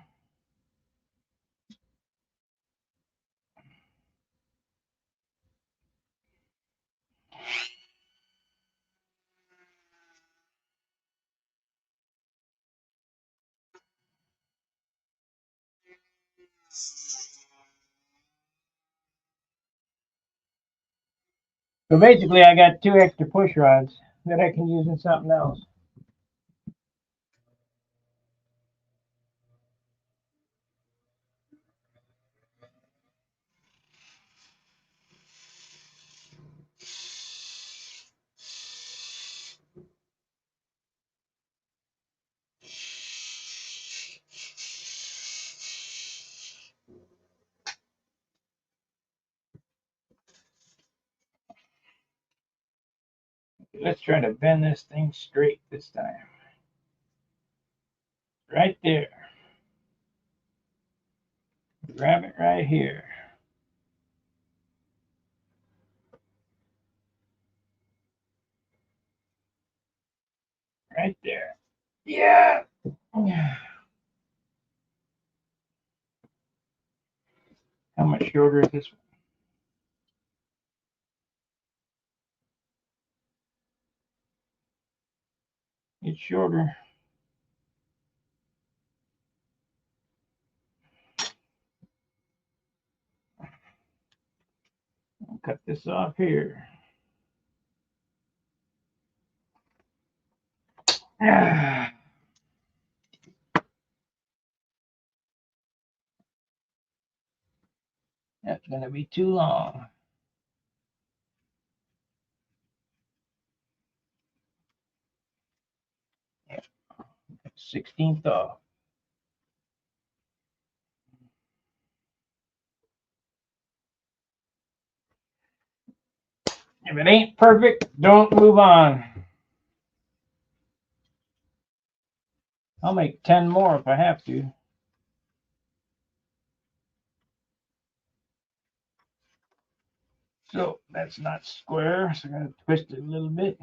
So basically I got 2 extra push rods that I can use in something else. Let's try to bend this thing straight this time. Right there. Grab it right here. Right there. Yeah. How much shorter is this one? It's shorter. I'll cut this off here. That's going to be too long. 16th off. If it ain't perfect, don't move on. I'll make 10 more if I have to. So that's not square, so I'm going to twist it a little bit.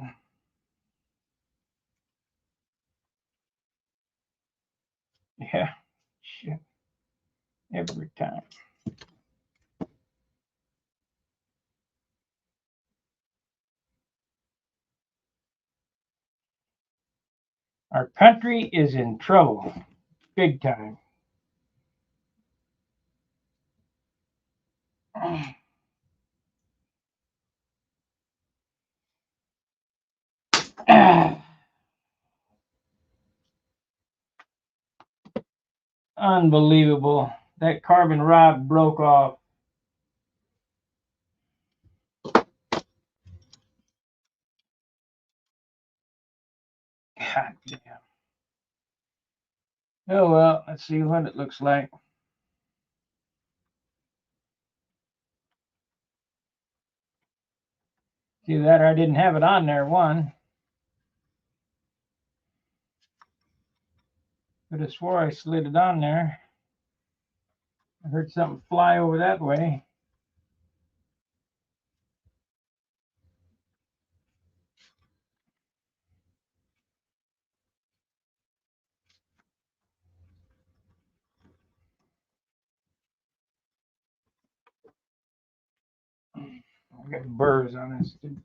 Yeah, shit. Every time. Our country is in trouble. Big time. Unbelievable. That carbon rod broke off. God damn. Oh well, let's see what it looks like. See that, or I didn't have it on there, one. But I swore I slid it on there. I heard something fly over that way. I got burrs on this thing.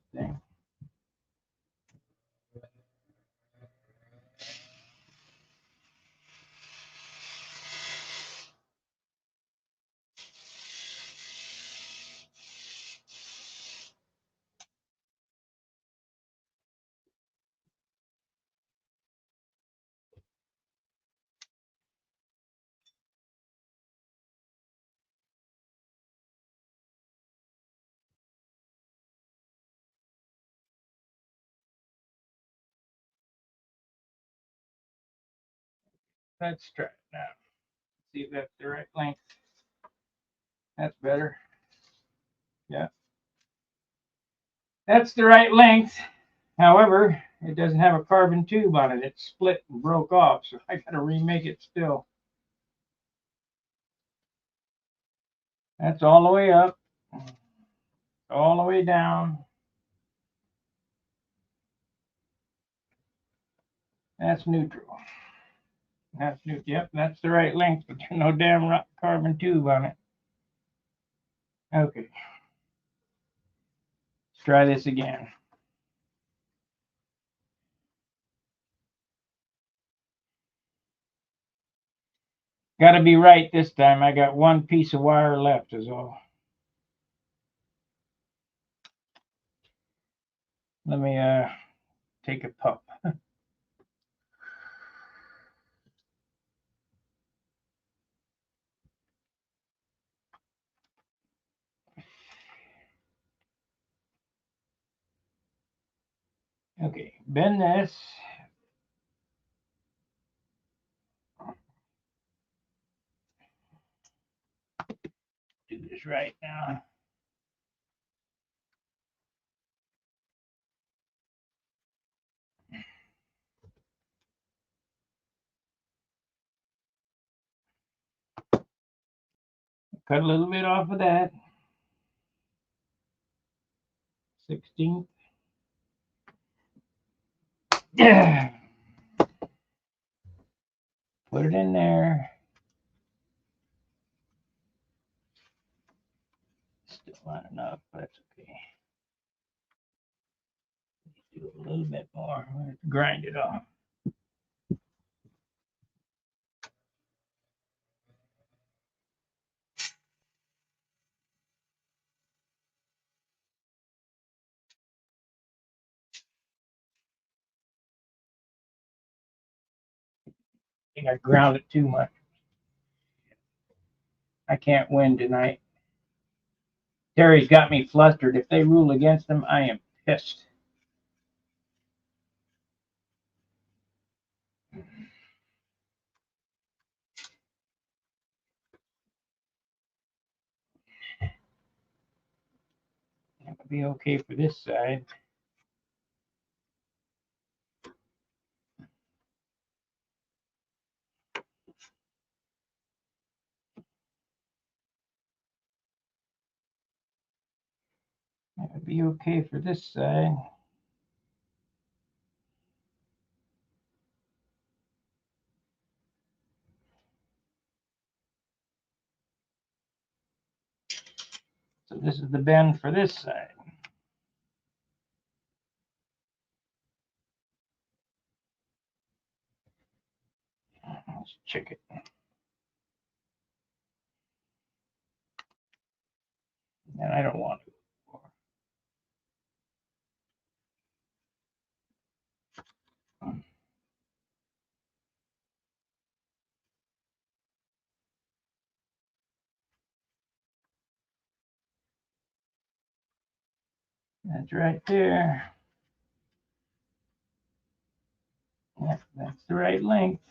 Let's try it now. See if that's the right length. That's better. Yeah. That's the right length. However, it doesn't have a carbon tube on it. It's split and broke off, so I got to remake it still. That's all the way up, all the way down. That's neutral. That's neutral. Yep, that's the right length, but there's no damn carbon tube on it. Okay. Let's try this again. Got to be right this time. I got one piece of wire left is all. Let me take a puff. Okay, bend this. Do this right now. Cut a little bit off of that. 16th. Put it in there. Still not enough, but that's okay. Do a little bit more. Grind it off. I think I ground it too much. I can't win tonight. Terry's got me flustered. If they rule against him, I am pissed. That would be okay for this side. That would be okay for this side. So this is the bend for this side. Let's check it. And I don't want to. That's right there. Yep, that's the right length.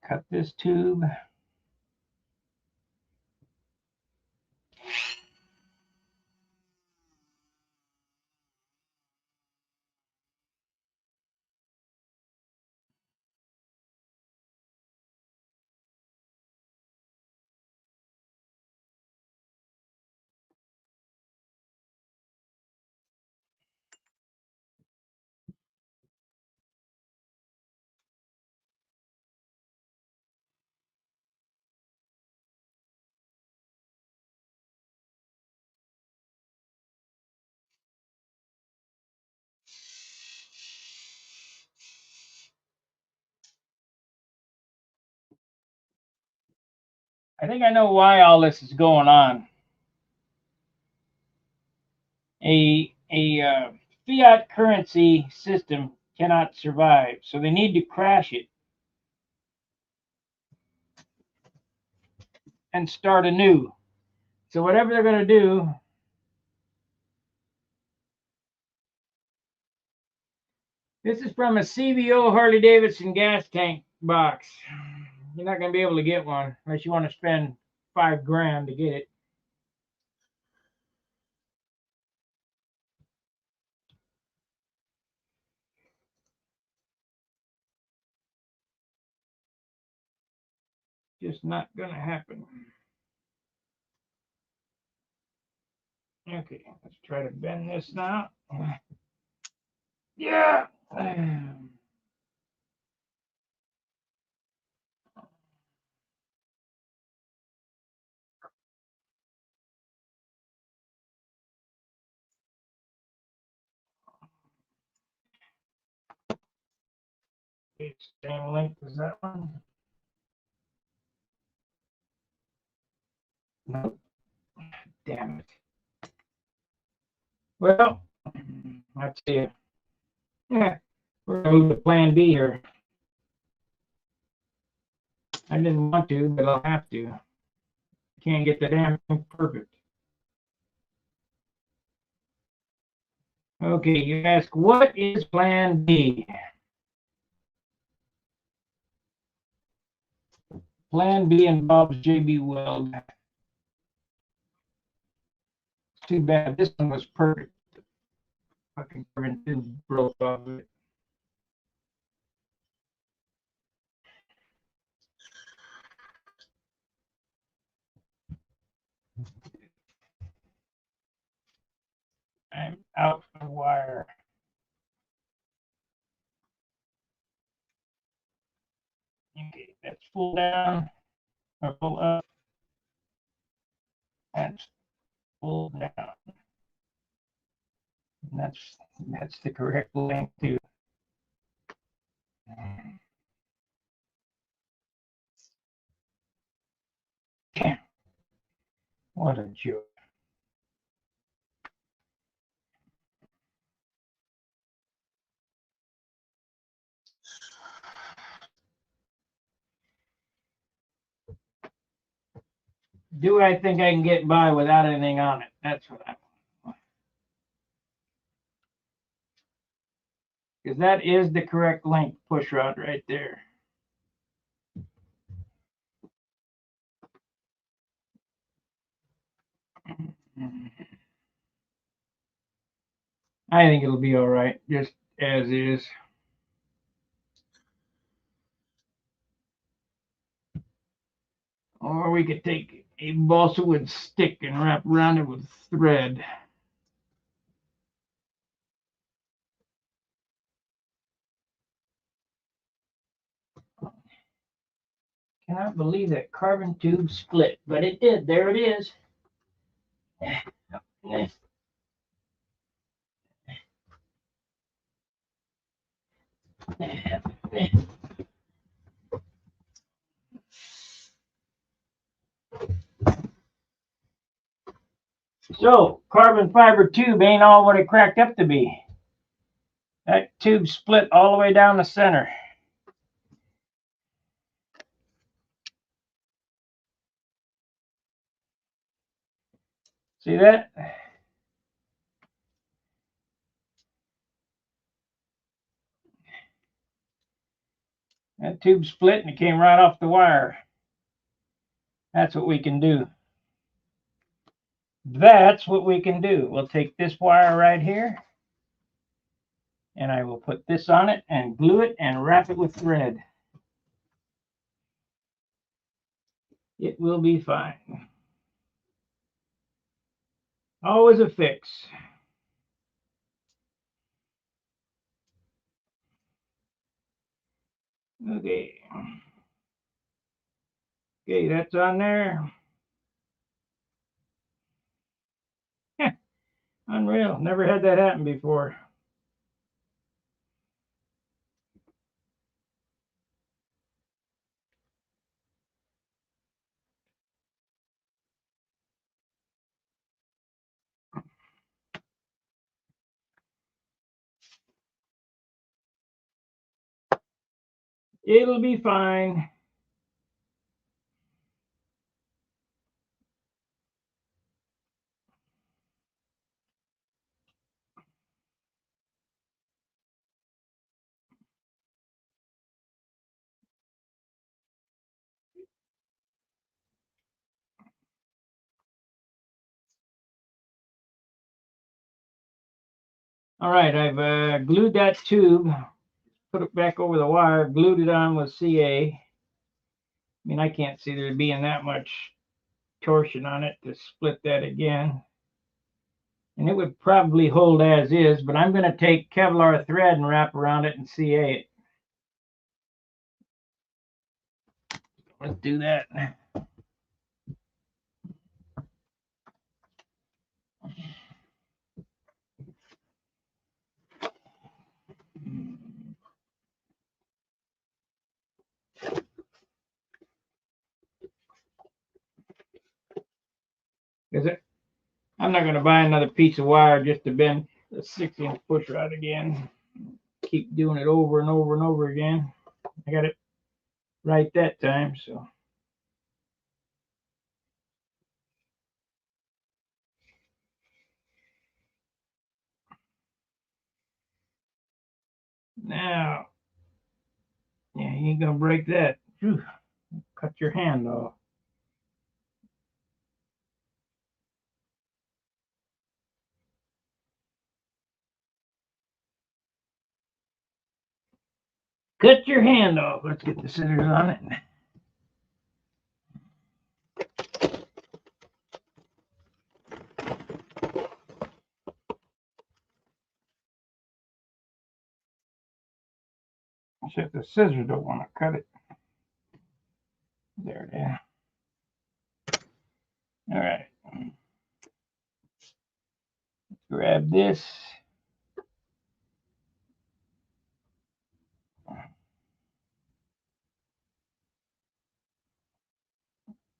Cut this tube. I think I know why all this is going on. A fiat currency system cannot survive, so they need to crash it and start anew. So whatever they're going to do This is from a CVO Harley Davidson gas tank box. You're not going to be able to get one unless you want to spend $5,000 to get it. Just not going to happen. Okay, let's try to bend this now. Yeah. It's same length as that one. Nope. Damn it. Well, I tell you. Yeah, we're going to move to plan B here. I didn't want to, but I'll have to. Can't get the damn thing perfect. Okay, you ask, what is plan B? Plan B involves JB Weld. Too bad this one was perfect. Fucking carbon tube broke off of it. I'm out of wire. Okay, that's full down or full up. That's full down. And that's the correct length too. Damn. What a joke. Do I think I can get by without anything on it? That's what I want. Because that is the correct length push rod right there. I think it'll be all right, just as is. Or we could take a balsa wood stick and wrap around it with thread. Cannot believe that carbon tube split, but it did. There it is. So, carbon fiber tube ain't all what it cracked up to be. That tube split all the way down the center. See that? That tube split and it came right off the wire. That's what we can do. That's what we can do. We'll take this wire right here and I will put this on it and glue it and wrap it with thread. It will be fine. Always a fix. Okay. Okay, that's on there. Unreal. Never had that happen before. It'll be fine. All right, I've glued that tube, put it back over the wire, glued it on with CA. I mean, I can't see there being that much torsion on it to split that again. And it would probably hold as is, but I'm going to take Kevlar thread and wrap around it and CA it. Let's do that. I'm not going to buy another piece of wire just to bend a 6-inch push rod again. Keep doing it over and over and over again. I got it right that time, so. Now, yeah, you ain't going to break that. Whew. Cut your hand off. Cut your hand off. Let's get the scissors on it. Except the scissors don't want to cut it. There it is. All right. Grab this.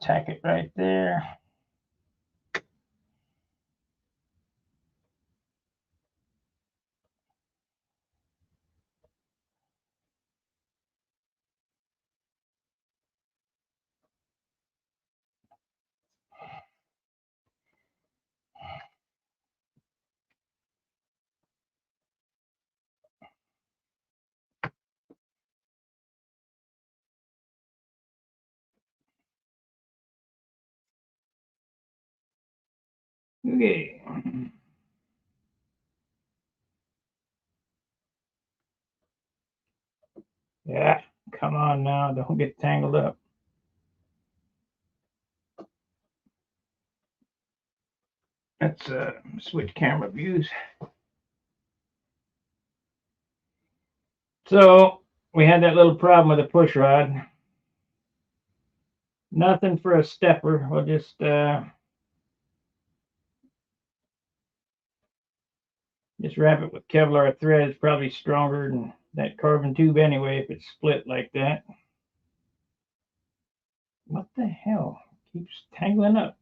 Tack it right there. Okay. Yeah, come on now. Don't get tangled up. Let's switch camera views. So we had that little problem with the push rod. Nothing for a stepper. We'll just wrap it with Kevlar thread. It's probably stronger than that carbon tube anyway if it's split like that. What the hell? Keeps tangling up.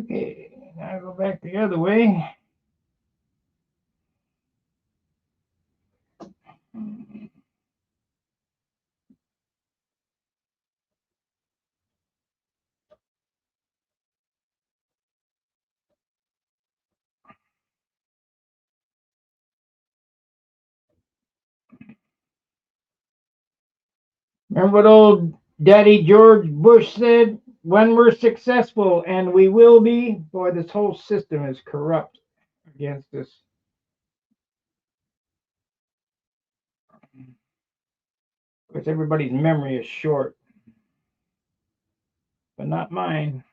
Okay, now go back the other way. Remember what old Daddy George Bush said? When we're successful, and we will be, boy, this whole system is corrupt against us. Of course, everybody's memory is short, but not mine.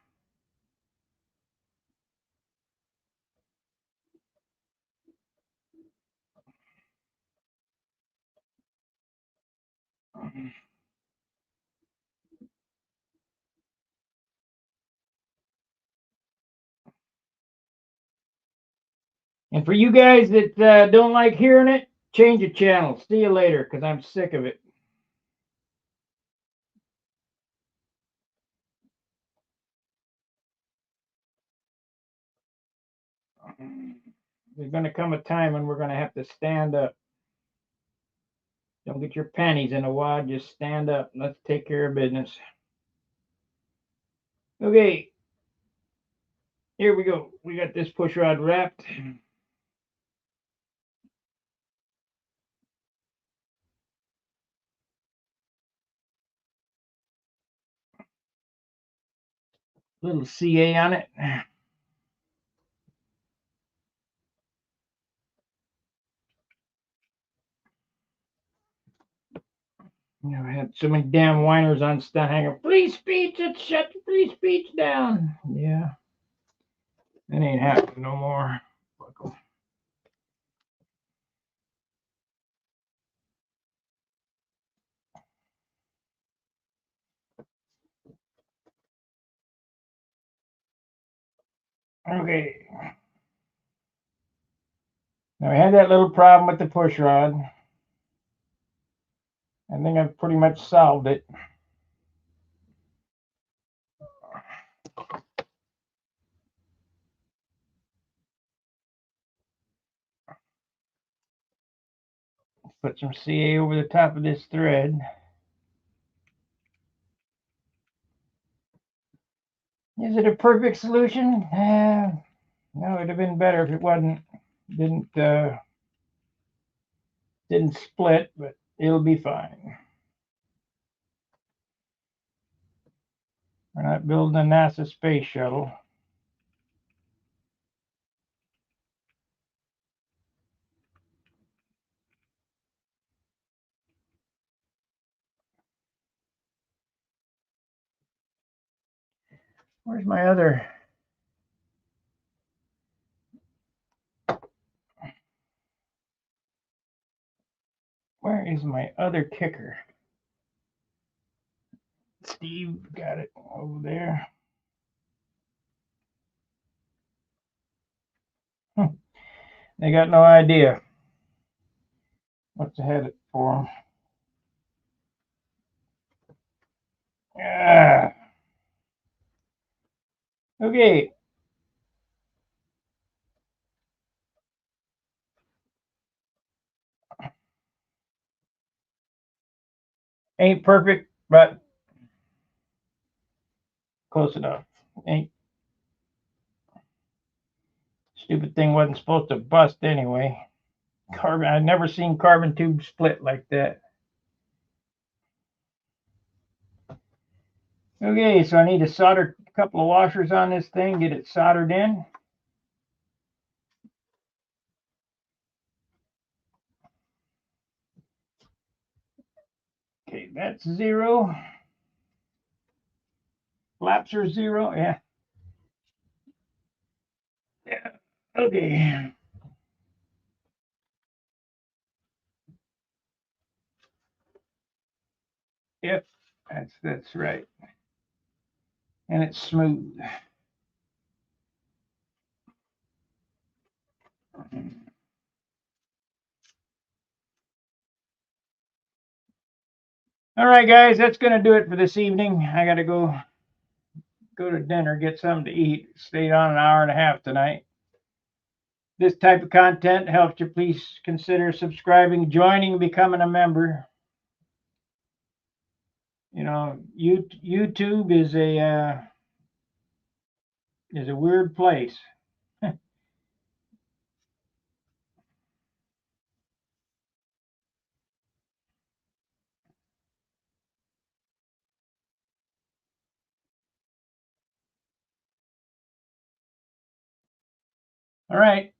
And for you guys that don't like hearing it, change the channel. See you later, because I'm sick of it. there's going to come a time when we're going to have to stand up. Don't get your panties in a wad. Just stand up. Let's take care of business. Okay. Here we go. We got this push rod wrapped. Little CA on it. You know, I had so many damn whiners on stand hanging. Free speech, it's shut free speech down. Yeah. That ain't happening no more. Fuck 'em. Okay. Now I had that little problem with the push rod. I think I've pretty much solved it. Put some CA over the top of this thread. Is it a perfect solution? No, it'd have been better if it didn't split, but it'll be fine. We're not building a NASA space shuttle. Where's my other? Where is my other kicker? Steve got it over there. They got no idea what's ahead for them. Ah. Okay. Ain't perfect, but close enough. Ain't stupid thing wasn't supposed to bust anyway. Carbon. I've never seen carbon tube split like that. Okay, so I need to solder a couple of washers on this thing, get it soldered in. Okay, that's 0. Flaps are 0. Yeah. Yeah. Okay. Yep. That's right. And it's smooth. All right, guys, that's going to do it for this evening. I got to go to dinner, get something to eat. Stayed on an hour and a half tonight. This type of content helps you. Please consider subscribing, joining, becoming a member. You know, YouTube is a weird place. All right.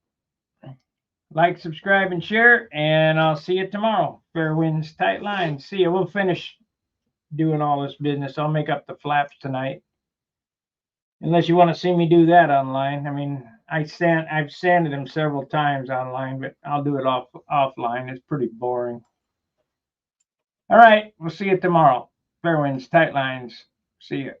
Like, subscribe, and share, and I'll see you tomorrow. Fair winds, tight lines. See you. We'll finish doing all this business. I'll make up the flaps tonight. Unless you want to see me do that online. I mean, I've sanded them several times online, but I'll do it offline. It's pretty boring. All right. We'll see you tomorrow. Fair winds, tight lines. See you.